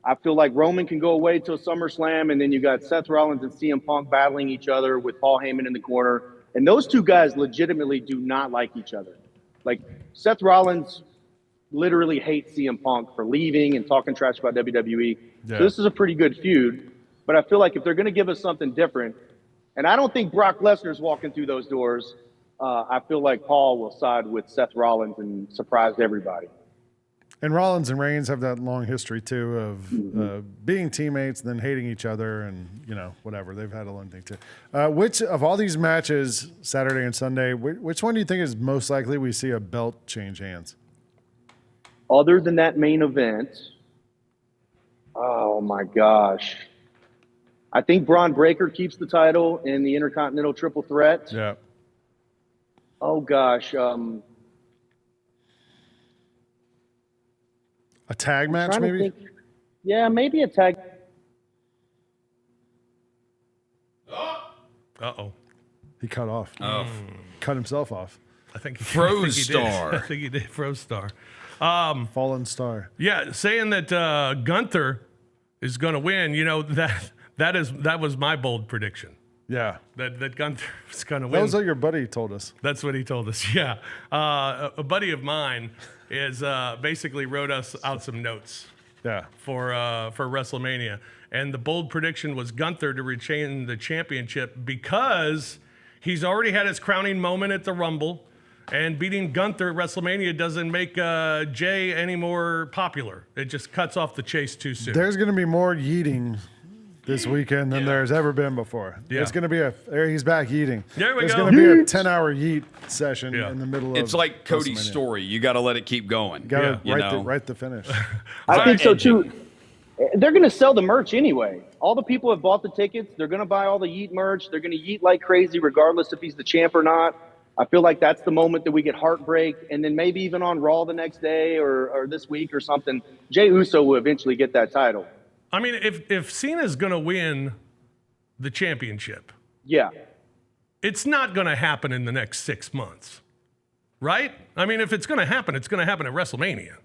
I feel like Roman can go away till SummerSlam, and then you got Seth Rollins and CM Punk battling each other with Paul Heyman in the corner. And those two guys legitimately do not like each other. Like Seth Rollins literally hates CM Punk for leaving and talking trash about WWE. Yeah. So this is a pretty good feud. But I feel like if they're going to give us something different, and I don't think Brock Lesnar's walking through those doors, I feel like Paul will side with Seth Rollins and surprise everybody. And Rollins and Reigns have that long history too of being teammates and then hating each other, and whatever, they've had a long thing too. Which of all these matches, Saturday and Sunday, which one do you think is most likely we see a belt change hands? Other than that main event, oh my gosh, I think Braun Breaker keeps the title in the Intercontinental Triple Threat. Yeah. Oh gosh, a tag match maybe. Yeah, maybe a tag. Uh-oh. He cut off. Cut himself off. I think he Froze did. Star. I think he did. Froze Star. Fallen Star. Yeah, saying that Gunther is going to win, that was my bold prediction. Yeah. That Gunther is going to win. That was what your buddy told us. That's what he told us. Yeah. A buddy of mine is basically wrote us out some notes. Yeah. For WrestleMania. And the bold prediction was Gunther to retain the championship because he's already had his crowning moment at the Rumble, and beating Gunther at WrestleMania doesn't make Jay any more popular. It just cuts off the chase too soon. There's going to be more yeeting this weekend than there's ever been before. Yeah. It's going to be he's back yeeting. There we There's go. going to be a 10-hour yeet session in the middle of It's like Cody's WrestleMania. story. You got to let it keep going. Got to Yeah. write the finish. I think so too. They're going to sell the merch anyway. All the people have bought the tickets. They're going to buy all the Yeet merch. They're going to Yeet like crazy, regardless if he's the champ or not. I feel like that's the moment that we get heartbreak, and then maybe even on Raw the next day or this week or something, Jey Uso will eventually get that title. I mean, if Cena's going to win the championship, Yeah. it's not going to happen in the next 6 months, right? I mean, if it's going to happen, it's going to happen at WrestleMania.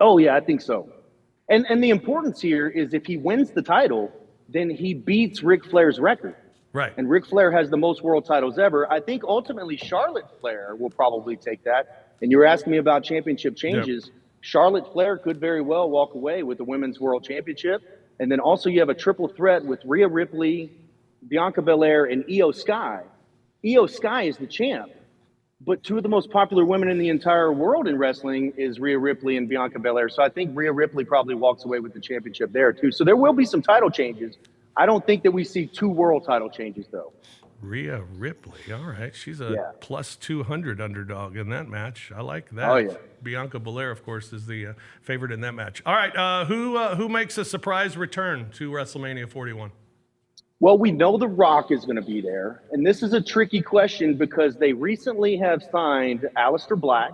Oh, yeah, I think so. And the importance here is if he wins the title, then he beats Ric Flair's record. Right. And Ric Flair has the most world titles ever. I think ultimately Charlotte Flair will probably take that. And you were asking me about championship changes. Yep. Charlotte Flair could very well walk away with the Women's World Championship. And then also you have a triple threat with Rhea Ripley, Bianca Belair, and Io Sky. Io Sky is the champ. But two of the most popular women in the entire world in wrestling is Rhea Ripley and Bianca Belair. So I think Rhea Ripley probably walks away with the championship there too. So there will be some title changes. I don't think that we see 2 world title changes though. Rhea Ripley. All right. She's a plus 200 underdog in that match. I like that. Oh, yeah. Bianca Belair, of course, is the favorite in that match. All right. Who makes a surprise return to WrestleMania 41? Well, we know The Rock is going to be there. And this is a tricky question because they recently have signed Aleister Black,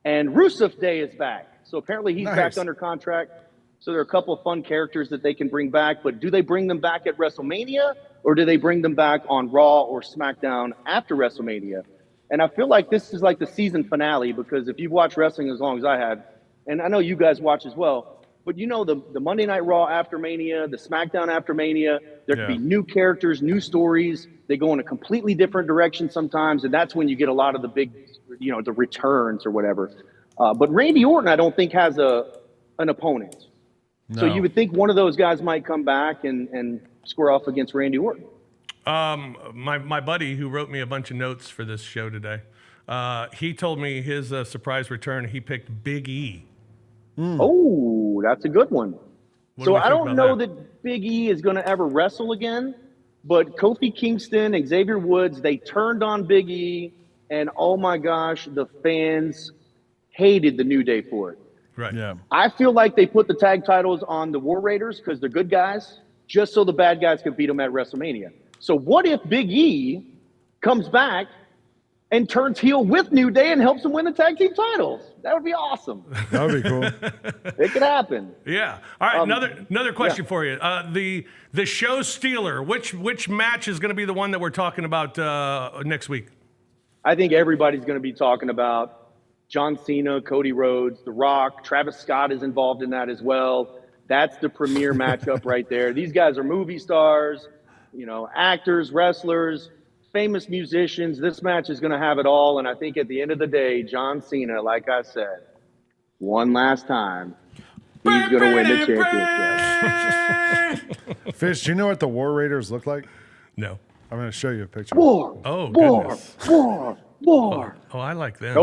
and Rusev Day is back. So apparently he's back under contract. So there are a couple of fun characters that they can bring back. But do they bring them back at WrestleMania, or do they bring them back on Raw or SmackDown after WrestleMania? And I feel like this is like the season finale because if you've watched wrestling as long as I had, and I know you guys watch as well, but you know the Monday Night Raw after Mania, the SmackDown after Mania, there could be new characters, new stories. They go in a completely different direction sometimes, and that's when you get a lot of the big, the returns or whatever. But Randy Orton, I don't think has an opponent. No. So you would think one of those guys might come back and square off against Randy Orton. My buddy who wrote me a bunch of notes for this show today, he told me his surprise return, he picked Big E. Oh, that's a good one. So I don't know that Big E is going to ever wrestle again, but Kofi Kingston and Xavier Woods, they turned on Big E, and oh my gosh, the fans hated the New Day for it. Right. Yeah. I feel like they put the tag titles on the War Raiders because they're good guys, just so the bad guys could beat them at WrestleMania. So what if Big E comes back and turns heel with New Day and helps them win the tag team titles. That would be awesome. That would be cool. It could happen. Yeah. All right. Another question for you. The show stealer. Which match is going to be the one that we're talking about next week? I think everybody's going to be talking about John Cena, Cody Rhodes, The Rock. Travis Scott is involved in that as well. That's the premier matchup right there. These guys are movie stars, actors, wrestlers, famous musicians. This match is going to have it all. And I think at the end of the day, John Cena, like I said, one last time, he's going to win the championship. Fish, do you know what the War Raiders look like? No. I'm going to show you a picture. War. Oh, war, goodness. war. Oh, I like them.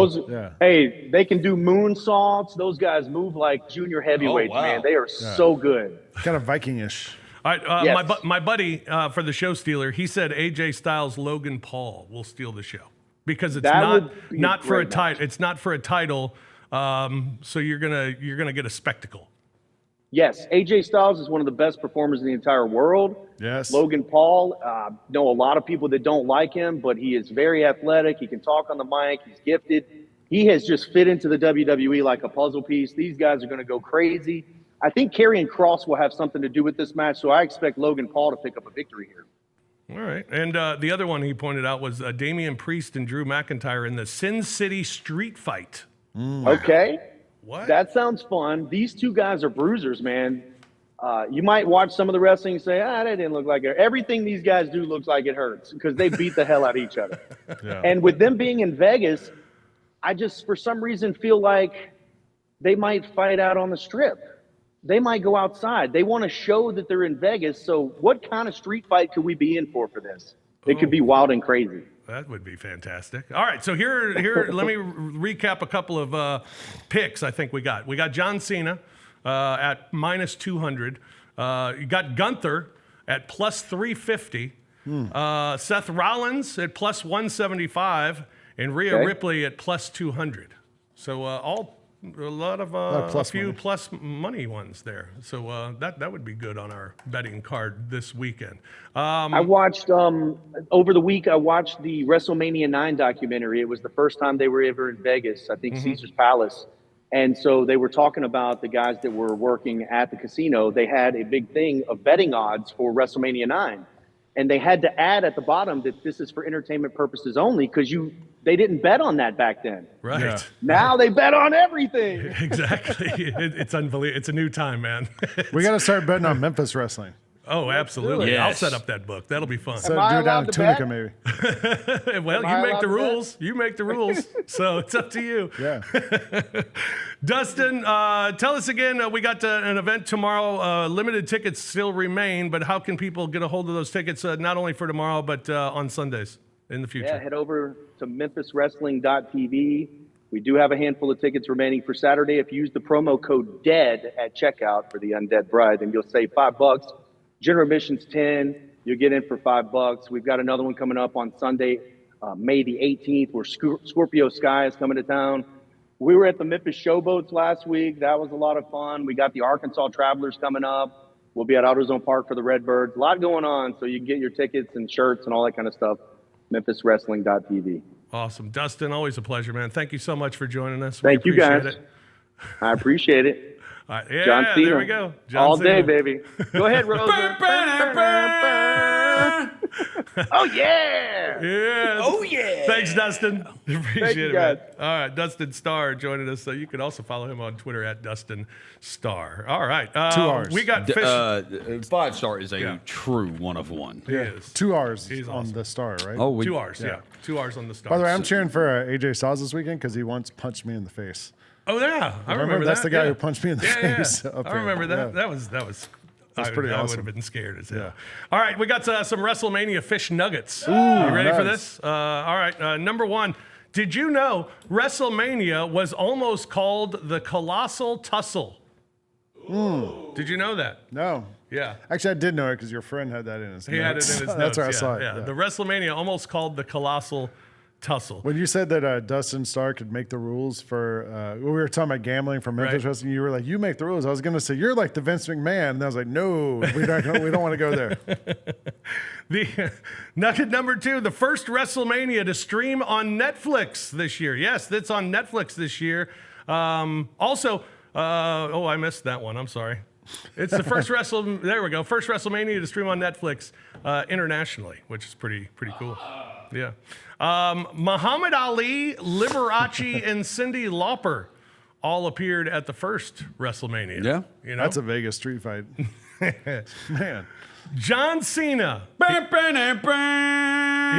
Hey, they can do moonsaults. Those guys move like junior heavyweights, man. They are so good. Kind of Viking-ish. All right, Yes. my buddy for the show stealer, he said AJ Styles, Logan Paul will steal the show because it's not for a title. It's not for a title. So you're gonna get a spectacle. Yes, AJ Styles is one of the best performers in the entire world. Yes. Logan Paul, know a lot of people that don't like him, but he is very athletic. He can talk on the mic. He's gifted. He has just fit into the WWE like a puzzle piece. These guys are going to go crazy. I think Karrion Kross will have something to do with this match, so I expect Logan Paul to pick up a victory here. All right. And the other one he pointed out was Damian Priest and Drew McIntyre in the Sin City Street Fight. Okay. What? That sounds fun. These two guys are bruisers, man. You might watch some of the wrestling and say, that didn't look like it. Everything these guys do looks like it hurts because they beat the hell out of each other. Yeah. And with them being in Vegas, I just, for some reason, feel like they might fight out on the strip. They might go outside. They want to show that they're in Vegas. So what kind of street fight could we be in for this? It could be wild and crazy. That would be fantastic. All right, so here, let me recap a couple of picks I think we got. We got John Cena at minus 200. You got Gunther at plus 350. Seth Rollins at plus 175. And Rhea Ripley at plus 200. So a lot of a few money. plus money ones there. So that would be good on our betting card this weekend. I watched over the week. I watched the WrestleMania 9 documentary. It was the first time they were ever in Vegas. I think Caesar's Palace, and so they were talking about the guys that were working at the casino. They had a big thing of betting odds for WrestleMania 9, and they had to add at the bottom that this is for entertainment purposes only because they didn't bet on that back then. Right. Yeah. Now they bet on everything. Exactly. It's unbelievable. It's a new time, man. We got to start betting on Memphis wrestling. Oh, absolutely. Yes. I'll set up that book. That'll be fun. So Am I do it down allowed in to Tunica, bet? maybe. Well, Am I you make allowed the to bet? rules. You make the rules. So it's up to you. Yeah. Dustin, tell us again. We got an event tomorrow. Limited tickets still remain, but how can people get a hold of those tickets, not only for tomorrow, but on Sundays in the future? Yeah, head over to memphiswrestling.tv. We do have a handful of tickets remaining for Saturday. If you use the promo code DEAD at checkout for the Undead Bride, then you'll save $5. General admission's $10. You'll get in for $5. We've got another one coming up on Sunday, May the 18th, where Scorpio Sky is coming to town. We were at the Memphis Showboats last week. That was a lot of fun. We got the Arkansas Travelers coming up. We'll be at AutoZone Park for the Redbirds. A lot going on, so you can get your tickets and shirts and all that kind of stuff. memphiswrestling.tv. Awesome. Dustin, always a pleasure, man. Thank you so much for joining us. Thank you, appreciate guys. it. I appreciate it. All right. Yeah, John Cena. there we go. John All Cena. day, baby. Go ahead, Rosa. Oh, yeah. Yeah. Oh, yeah. Thanks, Dustin. Appreciate you, it, man. guys. All right, Dustin Starr joining us. So you can also follow him on Twitter at Dustin Starr. All right. 2 hours. We got fish. 5-star is a Yeah. true one of one. He is. 2 hours He's on awesome. the Star, right? Oh, 2 hours, yeah. 2 hours on the Star. By the way, I'm cheering for AJ Styles this weekend because he once punched me in the face. Oh, yeah. I remember That's that. the guy yeah. who punched me in the Yeah, face. yeah. up I there. remember that. Yeah. That was That's pretty I would awesome. have been scared as hell. Yeah. All right, we got some WrestleMania fish nuggets. You ready for nice. this? All right, number one. Did you know WrestleMania was almost called the Colossal Tussle? Did you know that? No. Yeah. Actually, I did know it because your friend had that in his He had it in his notes. That's where I yeah, saw it. yeah. Yeah. The WrestleMania almost called the Colossal tussle. When you said that Dustin Starr could make the rules for, we were talking about gambling for Memphis Right. Wrestling, you were like, you make the rules. I was going to say, you're like the Vince McMahon. And I was like, no, we don't want to go there. The nugget number 2, the first WrestleMania to stream on Netflix this year. Yes, that's on Netflix this year. Also, I missed that one. I'm sorry. It's the first first WrestleMania to stream on Netflix internationally, which is pretty cool. Yeah. Muhammad Ali, Liberace, and Cyndi Lauper all appeared at the first WrestleMania. Yeah. You know? That's a Vegas street fight. Man. John Cena.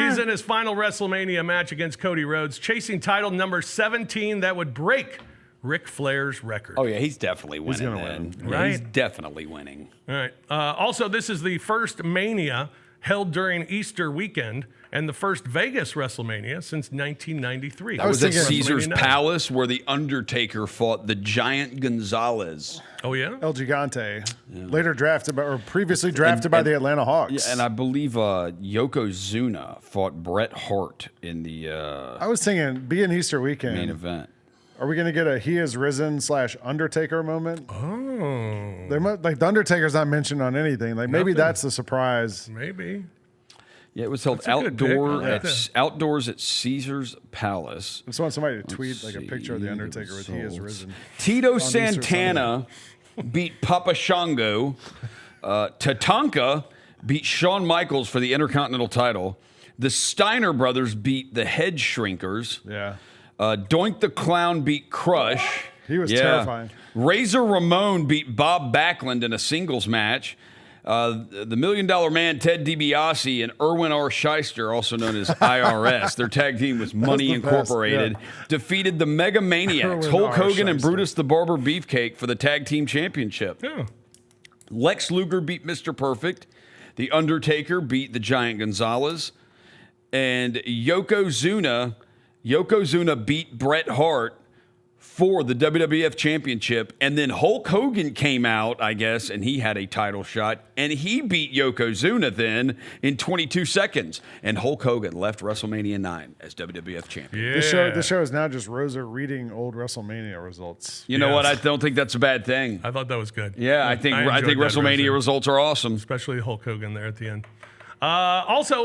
He's in his final WrestleMania match against Cody Rhodes, chasing title number 17 that would break Ric Flair's record. Oh, yeah, he's definitely winning. gonna then. win. Yeah, he's Right. definitely winning. All right. Also, this is the first Mania held during Easter weekend and the first Vegas WrestleMania since 1993. That was at thinking Caesar's WrestleMania 9. Palace where The Undertaker fought the Giant Gonzalez. Oh, yeah? El Gigante. Later drafted or previously drafted by the Atlanta Hawks. Yeah, and I believe Yokozuna fought Bret Hart in the I was thinking, being Easter weekend, main event. are we going to get a He Is Risen / Undertaker moment? Oh, There might, like the Undertaker's not mentioned on anything. Like maybe Nothing. that's the surprise. maybe. Yeah, it was held That's a good pick. I like that. outdoors at Caesar's Palace. I just want somebody to tweet like a see. picture of the It Undertaker was with He Is sold. Risen. Tito Easter Santana beat Papa Shango. Tatanka beat Shawn Michaels for the Intercontinental title. The Steiner brothers beat the Head Shrinkers. Yeah. Doink the Clown beat Crush. He was terrifying. Razor Ramon beat Bob Backlund in a singles match. The $1 Million Man, Ted DiBiase, and Erwin R. Shyster, also known as IRS, their tag team was Money the best, Incorporated, yeah. defeated the Mega Maniacs, Erwin Hulk R. Hogan and Shyster. Brutus the Barber Beefcake for the tag team championship. Yeah. Lex Luger beat Mr. Perfect. The Undertaker beat the Giant Gonzalez. And Yokozuna beat Bret Hart for the WWF Championship. And then Hulk Hogan came out, I guess, and he had a title shot. And he beat Yokozuna then in 22 seconds. And Hulk Hogan left WrestleMania 9 as WWF Champion. Yeah. This show is now just Rosa reading old WrestleMania results. You know Yes. what? I don't think that's a bad thing. I thought that was good. Yeah, I think enjoyed that, WrestleMania Rosa. results are awesome. Especially Hulk Hogan there at the end. Also,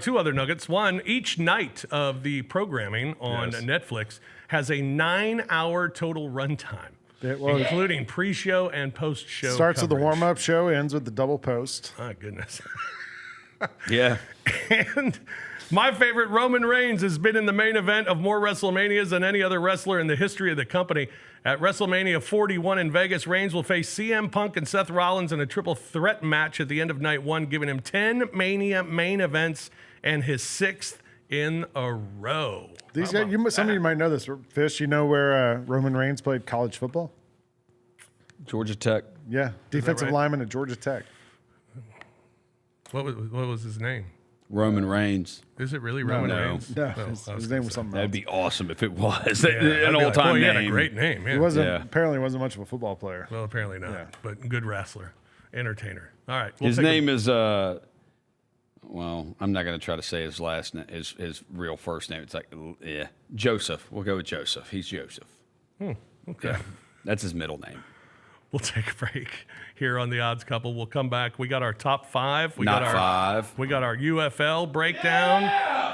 two other nuggets. One, each night of the programming on Yes. Netflix has a 9-hour total runtime, Yeah, well, including pre-show and post-show. starts with the coverage. warm-up show, ends with the double post. My goodness. Yeah. And my favorite, Roman Reigns, has been in the main event of more WrestleManias than any other wrestler in the history of the company. At WrestleMania 41 in Vegas, Reigns will face CM Punk and Seth Rollins in a triple threat match at the end of night one, giving him 10 Mania main events and his 6th in a row. These guys, some of you might know this. Fish, you know where Roman Reigns played college football? Georgia Tech. Yeah, defensive right? lineman at Georgia Tech. What was his name? Roman Reigns. Is it really Roman no. Reigns? No, Oh, his I was name gonna was say. something That'd else. be awesome if it was Yeah, an I'd be like, all-time boy, he name. had a great name. Yeah. He wasn't Yeah. apparently wasn't much of a football player. Well, apparently not, Yeah. but good wrestler, entertainer. All right. we'll His take a- name is well, I'm not going to try to say his last name, his real first name. It's like Joseph. We'll go with Joseph. He's Joseph. Okay. Yeah, that's his middle name. We'll take a break here on the Odds Couple. We'll come back. We got our top 5. We Not got our 5. We got our UFL breakdown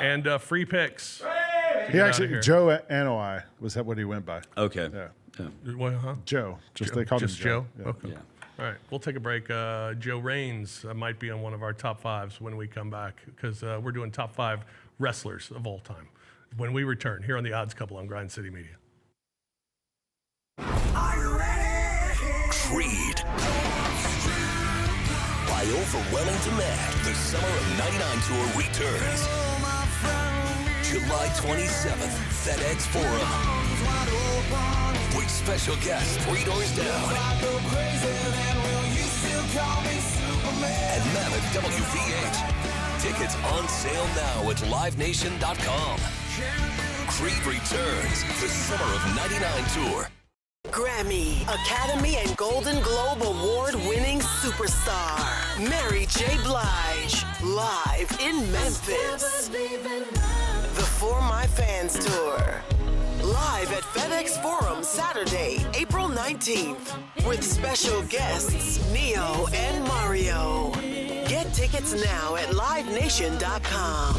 and free picks. He outta actually here. Joe Anoi was what he went by. Okay. Yeah, What, huh? Joe. Just they called him Just Joe. Joe? Yeah. Okay. Yeah. All right, we'll take a break. Joe Reigns might be on one of our top 5s when we come back because we're doing top 5 wrestlers of all time when we return here on the Odds Couple on Grind City Media. Creed. By overwhelming demand, the Summer of '99 tour returns. July 27th, FedEx Forum. With special guests 3 doors down. At Mammoth WVH. Tickets on sale now at livenation.com. Creed returns, the Summer of '99 tour. Grammy, Academy, and Golden Globe Award-winning superstar, Mary J. Blige, live in Memphis. The For My Fans Tour. Live at FedEx Forum Saturday, April 19th. With special guests Neo and Mario. Get tickets now at livenation.com.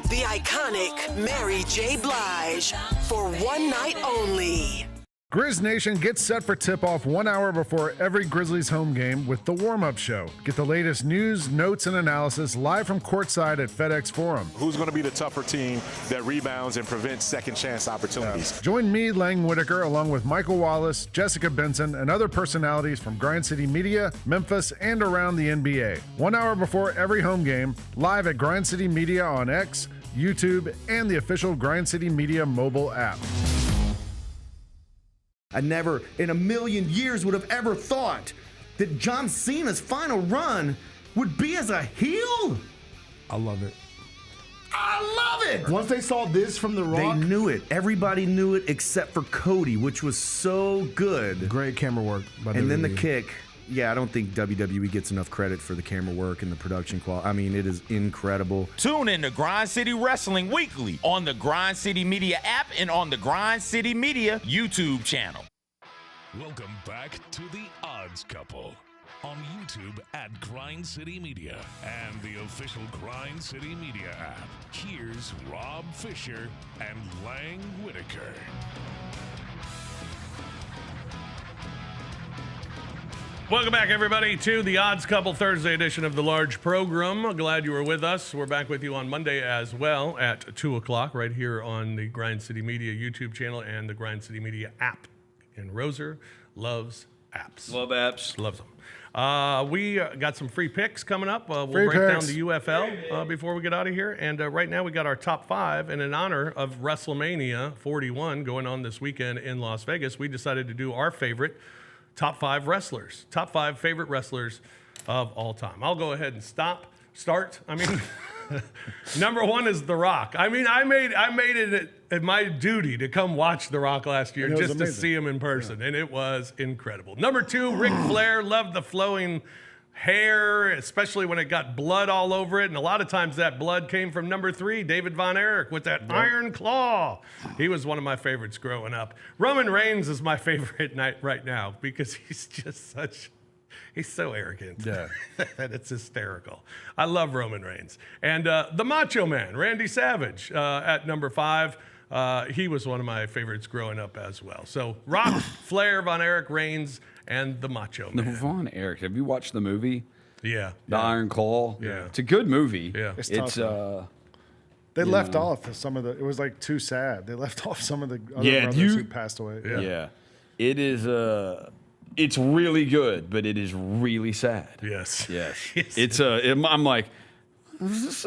The iconic Mary J. Blige for one night only. Grizz Nation gets set for tip-off 1 hour before every Grizzlies home game with the warm-up show. Get the latest news, notes, and analysis live from courtside at FedEx Forum. Who's going to be the tougher team that rebounds and prevents second-chance opportunities? Join me, Lang Whitaker, along with Michael Wallace, Jessica Benson, and other personalities from Grind City Media, Memphis, and around the NBA. 1 hour before every home game, live at Grind City Media on X, YouTube, and the official Grind City Media mobile app. I never in a million years would have ever thought that John Cena's final run would be as a heel. I love it. I love it. Once they saw this from The Rock, They knew it. Everybody knew it except for Cody, which was so good. great camera work. By And then the WWE. kick. Yeah, I don't think WWE gets enough credit for the camera work and the production quality. I mean, it is incredible. Tune in to Grind City Wrestling weekly on the Grind City Media app and on the Grind City Media YouTube channel. Welcome back to the Odds Couple on YouTube at Grind City Media and the official Grind City Media app. Here's Rob Fisher and Lang Whitaker. Welcome back, everybody, to the Odds Couple Thursday edition of the Large Program. Glad you were with us. We're back with you on Monday as well at 2 o'clock right here on the Grind City Media YouTube channel and the Grind City Media app. And Roser loves apps. Love apps. Loves them. We got some free picks coming up. We'll Free break down picks. the UFL before we get out of here. And right now we got our top five. And in honor of WrestleMania 41 going on this weekend in Las Vegas, we decided to do our favorite top five wrestlers. Top five favorite wrestlers of all time. I'll go ahead and start. Number one is The Rock. I made it my duty to come watch The Rock last year And it was just to amazing. see him in person, and it was incredible. Number two, Ric Flair. Loved the flowing hair, especially when it got blood all over it, and a lot of times that blood came from number three, David Von Erich, with that iron claw. He was one of my favorites growing up. Roman Reigns is my favorite right now because he's just he's so arrogant. Yeah. that it's hysterical. I love Roman Reigns. And the Macho Man, Randy Savage, at number five. He was one of my favorites growing up as well. So Rock, Flair, Von Erich, Reigns, and the Macho The Man. Von Erich. Have you watched the movie? Yeah. The Iron Claw? Yeah. It's a good movie. Yeah. It's It's tough, They left off some of the. It was like too sad. They left off some of the other Yeah, brothers who passed away. yeah. It is it's really good, but it is really sad. Yes. Yes. Yes. It's I'm like, this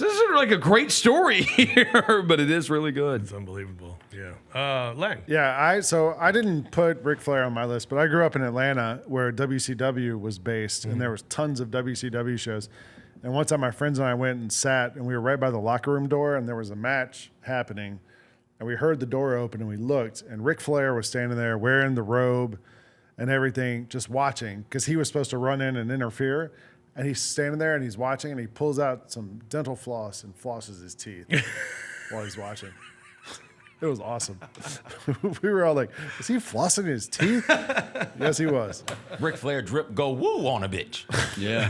isn't like a great story here, but it is really good. It's unbelievable. Yeah. Lang. Yeah, I didn't put Ric Flair on my list, but I grew up in Atlanta where WCW was based, and there was tons of WCW shows. And one time my friends and I went and sat, and we were right by the locker room door, and there was a match happening, and we heard the door open, and we looked, and Ric Flair was standing there wearing the robe and everything, just watching, because he was supposed to run in and interfere. And he's standing there and he's watching, and he pulls out some dental floss and flosses his teeth while he's watching. It was awesome. We were all like, is he flossing his teeth? Yes, he was. Ric Flair drip go woo on a bitch. Yeah.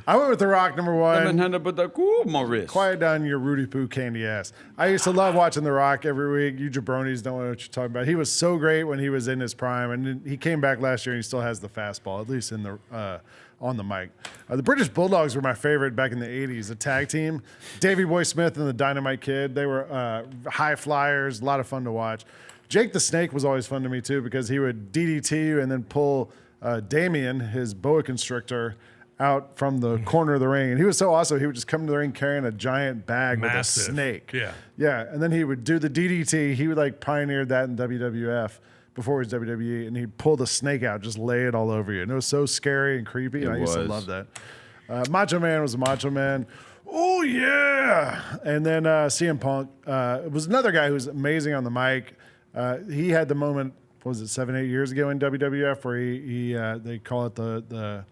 I went with The Rock, number I've been one. had to put the cool my wrist. Quiet down your Rudy Poo candy ass. I used to love watching The Rock every week. You jabronis don't know what you're talking about. He was so great when he was in his prime, and he came back last year and he still has the fastball, at least in the on the mic. The British Bulldogs were my favorite back in the 80s, the tag team. Davey Boy Smith and the Dynamite Kid. They were high flyers, a lot of fun to watch. Jake the Snake was always fun to me too because he would DDT you and then pull Damien, his boa constrictor, out from the corner of the ring. And he was so awesome. He would just come to the ring carrying a giant bag Massive. with a snake. Yeah. Yeah. And then he would do the DDT. He would like pioneered that in WWF before he was WWE. And he'd pull the snake out, just lay it all over you. And it was so scary and creepy. And I used to love that. Macho Man was a Macho Man. Oh, yeah. And then CM Punk was another guy who was amazing on the mic. He had the moment, what was it, 7-8 years ago in WWF where he they call it the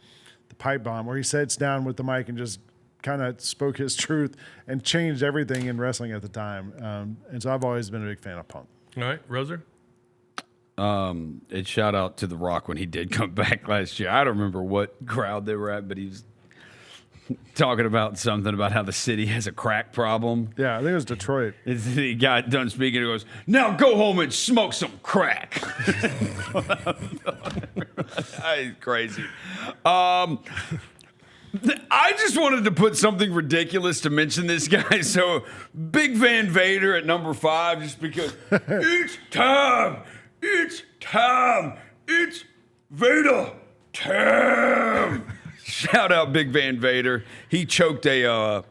pipe bomb, where he sits down with the mic and just kind of spoke his truth and changed everything in wrestling at the time. And so I've always been a big fan of Punk. All right, Roser? It's shout out to The Rock when he did come back last year. I don't remember what crowd they were at, but he was talking about something about how the city has a crack problem. Yeah, I think it was Detroit. He got done speaking and goes, now go home and smoke some crack. That's crazy. I just wanted to put something ridiculous to mention this guy. So, Big Van Vader at number 5, just because it's time, it's Vader time. Shout out Big Van Vader. He choked a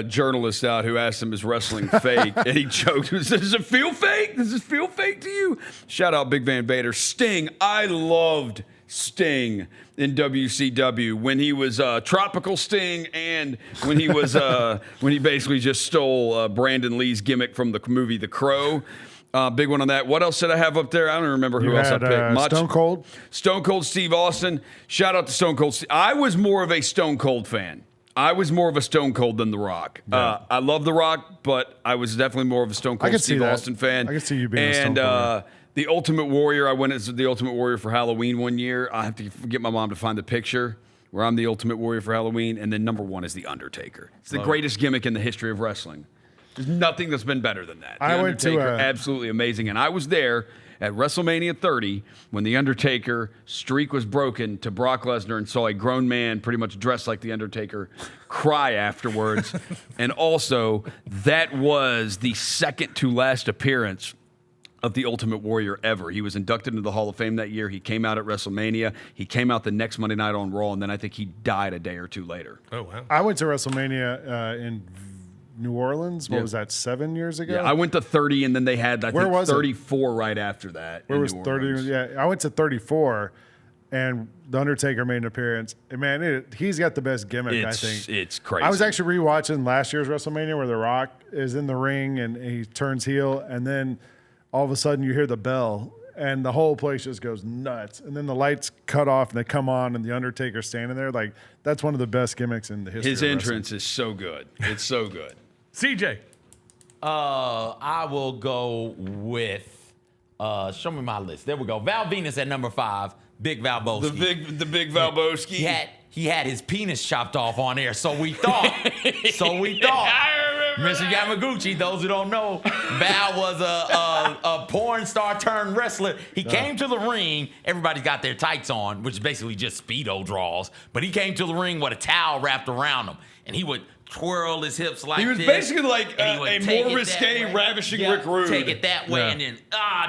journalist out who asked him, is wrestling fake? And he choked. Does it feel fake? Does it feel fake to you? Shout out Big Van Vader. Sting. I loved Sting in WCW when he was Tropical Sting and when he was when he basically just stole Brandon Lee's gimmick from the movie The Crow. Big one on that. What else did I have up there? I don't remember who else I picked. Stone Cold. Stone Cold Steve Austin. Shout out to Stone Cold. I was more of a Stone Cold fan. I was more of a Stone Cold than The Rock. Yeah. I love The Rock, but I was definitely more of a Stone Cold Steve Austin fan. I can see you being a Stone Cold. The Ultimate Warrior, I went as the Ultimate Warrior for Halloween one year. I have to get my mom to find the picture where I'm the Ultimate Warrior for Halloween. And then number 1 is The Undertaker. It's the greatest gimmick in the history of wrestling. There's nothing that's been better than that. The Undertaker, absolutely amazing. And I was there at WrestleMania 30 when The Undertaker streak was broken to Brock Lesnar and saw a grown man pretty much dressed like The Undertaker cry afterwards. And also, that was the second to last appearance of the Ultimate Warrior ever. He was inducted into the Hall of Fame that year. He came out at WrestleMania. He came out the next Monday night on Raw, and then I think he died a day or two later. Oh, wow. I went to WrestleMania in New Orleans. What was that, 7 years ago? Yeah, I went to 30, and then they had, I Where think, was 34 right after that. Where was 30? Yeah, I went to 34, and The Undertaker made an appearance. And man, he's got the best gimmick, I think. It's crazy. I was actually rewatching last year's WrestleMania where The Rock is in the ring and he turns heel, and then all of a sudden you hear the bell, and the whole place just goes nuts. And then the lights cut off, and they come on, and The Undertaker's standing there. Like, that's one of the best gimmicks in the history His of entrance is so good. It's so good. CJ. I will go with, show me my list. There we go. Val Venus at number 5. Big Valboski. The big Valboski. He had his penis chopped off on air, so we thought. Mr. Yamaguchi, those who don't know, Val was a porn star turned wrestler. He came to the ring. Everybody's got their tights on, which is basically just Speedo draws. But he came to the ring with a towel wrapped around him, and he would twirl his hips like this. He was basically like a more risque, ravishing Rick Rude. Take it that way, and then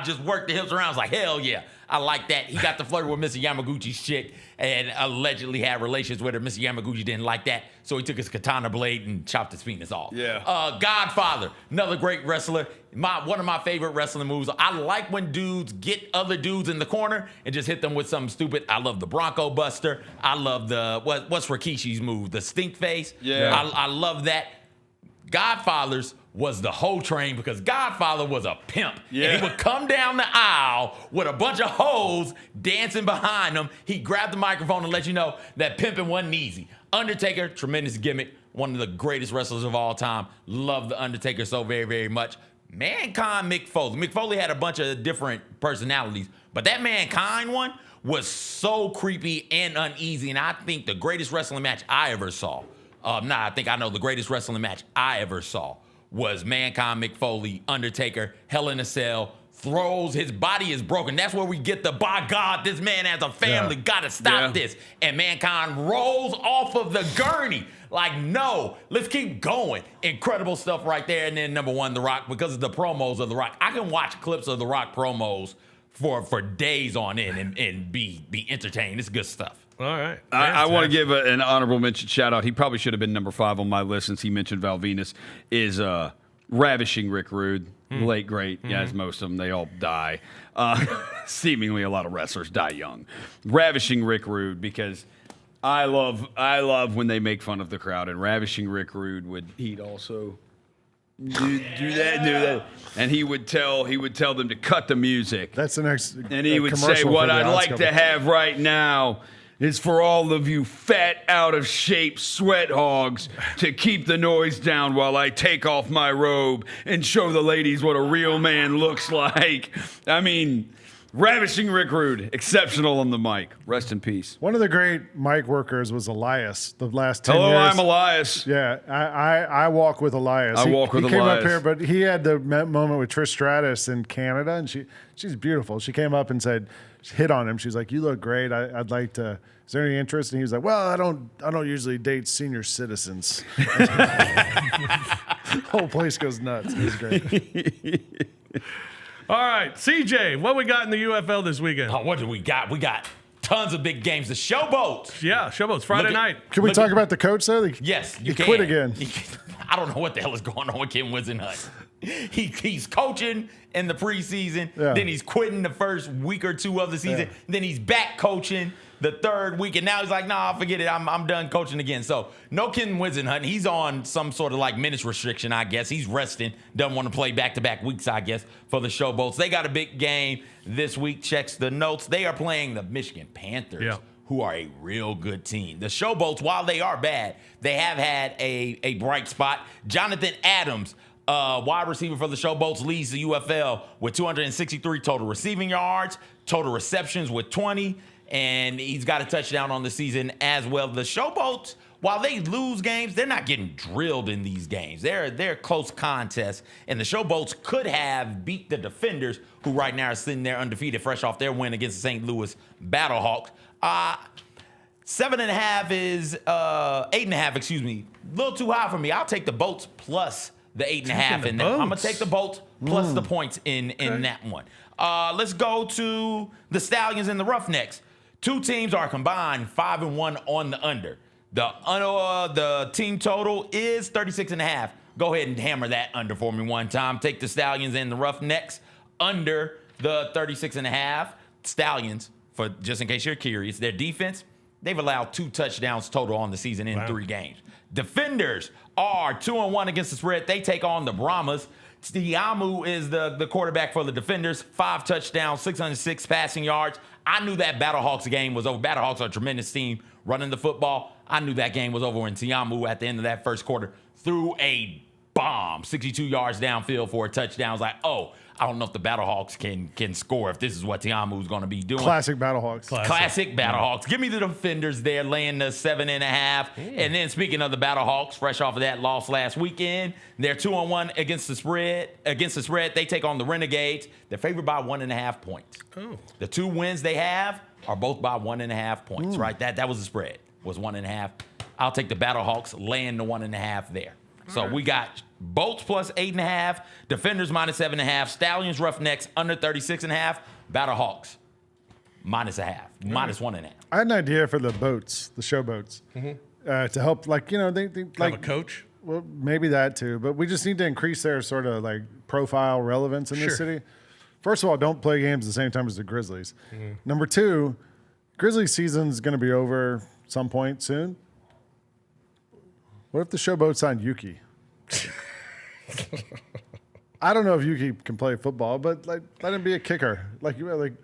just work the hips around. It's like, hell yeah. I like that. He got to flirt with Mr. Yamaguchi's chick and allegedly had relations with her. Mr. Yamaguchi didn't like that, so he took his katana blade and chopped his penis off. Yeah. Godfather, another great wrestler. One of my favorite wrestling moves. I like when dudes get other dudes in the corner and just hit them with something stupid. I love the Bronco Buster. I love the, what's Rikishi's move? The stink face. Yeah. I love that. Godfather's was the whole train because Godfather was a pimp. Yeah. And he would come down the aisle with a bunch of hoes dancing behind him. He'd grab the microphone and let you know that pimping wasn't easy. Undertaker, tremendous gimmick. One of the greatest wrestlers of all time. Love the Undertaker so very, very much. Mankind Mick Foley. Mick Foley had a bunch of different personalities, but that Mankind one was so creepy and uneasy, and I think the greatest wrestling match I ever saw, the greatest wrestling match I ever saw was Mankind Mick Foley, Undertaker, Hell in a Cell, throws, his body is broken. That's where we get the, by God, this man has a family, gotta stop this. And Mankind rolls off of the gurney. Like, no, let's keep going. Incredible stuff right there. And then number 1, The Rock, because of the promos of The Rock. I can watch clips of The Rock promos for days on end and be entertained. It's good stuff. All right. I want to give an honorable mention shout out. He probably should have been number 5 on my list since he mentioned Val Venus. Is ravishing Rick Rude, late great. Yeah, as most of them, they all die. Seemingly, a lot of wrestlers die young. Ravishing Rick Rude, because I love when they make fun of the crowd. And ravishing Rick Rude he'd also do that, and he would tell them to cut the music. That's the next. And he would say, "What I'd like to have right now is for all of you fat, out-of-shape sweat hogs to keep the noise down while I take off my robe and show the ladies what a real man looks like. I mean, ravishing Rick Rude, exceptional on the mic. Rest in peace. One of the great mic workers was Elias. The last 10 Hello, years. I'm Elias. Yeah, I walk with Elias. I walk with he came Elias. up here, but he had the moment with Trish Stratus in Canada, and she's beautiful. She came up and said, hit on him. She's like, "You look great. I'd like to. Is there any interest?" And he was like, "Well, I don't usually date senior citizens." The whole place goes nuts. It was great. All right, CJ, what we got in the UFL this weekend? Oh, what do we got? We got tons of big games. The Showboats. Yeah, Showboats, Friday night. Can we talk about the coach though? Yes, you he can. quit again. I don't know what the hell is going on with Ken Wisenhunt. He's coaching in the preseason, then he's quitting the first week or two of the season, then he's back coaching the third week, and now he's like, "Nah, forget it. I'm done coaching again." So no Ken Wisenhunt. He's on some sort of like minutes restriction, I guess. He's resting. Doesn't want to play back-to-back weeks, I guess, for the Showboats. They got a big game this week. Checks the notes. They are playing the Michigan Panthers, who are a real good team. The Showboats, while they are bad, they have had a bright spot. Jonathan Adams, wide receiver for the Showboats, leads the UFL with 263 total receiving yards, total receptions with 20, and he's got a touchdown on the season as well. The Showboats, while they lose games, they're not getting drilled in these games. They're close contests, and the Showboats could have beat the Defenders, who right now are sitting there undefeated, fresh off their win against the St. Louis Battlehawks. 7.5 is 8.5, excuse me. A little too high for me. I'll take the Boats plus the 8.5 in that. I'm gonna take the Boats plus the points in that one. Let's go to the Stallions and the Roughnecks. Two teams are combined 5-1 on the under. The team total is 36.5. Go ahead and hammer that under for me one time. Take the Stallions and the Roughnecks under the 36.5. Stallions, for just in case you're curious, their defense, they've allowed 2 touchdowns total on the season in 3 games. Defenders are 2-1 against the spread. They take on the Brahmas. Stiamu is the quarterback for the Defenders. 5 touchdowns, 606 passing yards. I knew that Battlehawks game was over. Battlehawks are a tremendous team running the football. I knew that game was over when Tiamu at the end of that first quarter threw a bomb, 62 yards downfield for a touchdown. I was like, oh, I don't know if the Battlehawks can score if this is what Tiamu's going to be doing. Classic Battlehawks. Classic Battlehawks. Give me the Defenders there, laying the 7.5. And then speaking of the Battlehawks, fresh off of that loss last weekend, they're 2-1 against the spread. They take on the Renegades. They're favored by 1.5 points. Oh. The 2 wins they have are both by 1.5 points. Right? That was the spread. Was 1.5. I'll take the Battlehawks laying the 1.5 there. So we got Bolts plus 8.5, Defenders minus 7.5, Stallions, Roughnecks under 36.5, Battlehawks minus 0.5, minus 1.5. I had an idea for the boats, the Showboats, to help, like, they Have like a coach? Well, maybe that too, but we just need to increase their sort of like profile relevance in this city. First of all, don't play games at the same time as the Grizzlies. Number 2, Grizzlies season's going to be over some point soon. What if the Showboat signed Yuki? I don't know if Yuki can play football, but like let him be a kicker. Do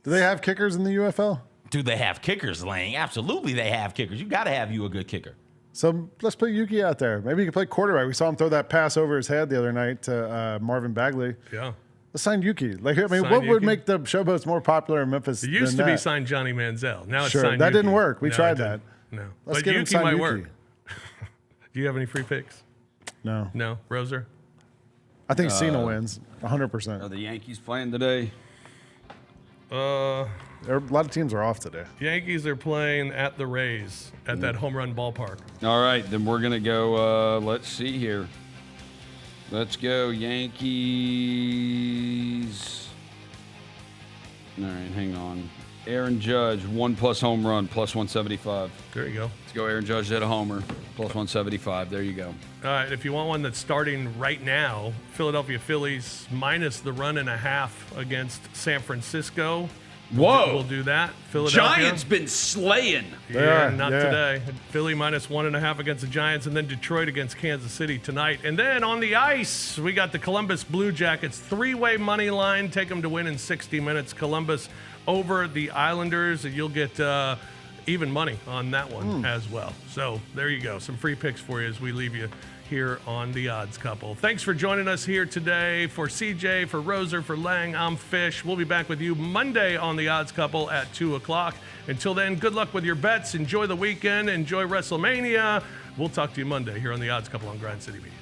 they have kickers in the UFL? Do they have kickers, Lane? Absolutely, they have kickers. You got to have you a good kicker. So let's put Yuki out there. Maybe he can play quarterback. We saw him throw that pass over his head the other night to Marvin Bagley. Yeah. Let's sign Yuki. What Yuki. would make the Showboats more popular in Memphis? It used than to be that? signed Johnny Manziel. Now it's Sure, signed that Yuki. didn't work. We No, tried it that. didn't. No. Let's But get him Yuki signed might Yuki. work. Do you have any free picks? No. No? Roser? I think Cena wins 100%. Are the Yankees playing today? A lot of teams are off today. Yankees are playing at the Rays at that home run ballpark. All right, then we're going to go, let's see here. Let's go Yankees. All right, hang on. Aaron Judge, 1+ home run, plus 175. There you go. Let's go Aaron Judge hit a homer, plus 175. There you go. All right, if you want one that's starting right now, Philadelphia Phillies minus the 1.5 against San Francisco. Whoa. We'll do that. Philadelphia. Giants been slaying. Yeah, not today. Philly minus 1.5 against the Giants, and then Detroit against Kansas City tonight. And then on the ice, we got the Columbus Blue Jackets 3-way money line. Take them to win in 60 minutes. Columbus over the Islanders. You'll get even money on that one as well. So there you go. Some free picks for you as we leave you here on The Odds Couple. Thanks for joining us here today. For CJ, for Roser, for Lang, I'm Fish. We'll be back with you Monday on The Odds Couple at 2 o'clock. Until then, good luck with your bets. Enjoy the weekend. Enjoy WrestleMania. We'll talk to you Monday here on The Odds Couple on Grind City Media.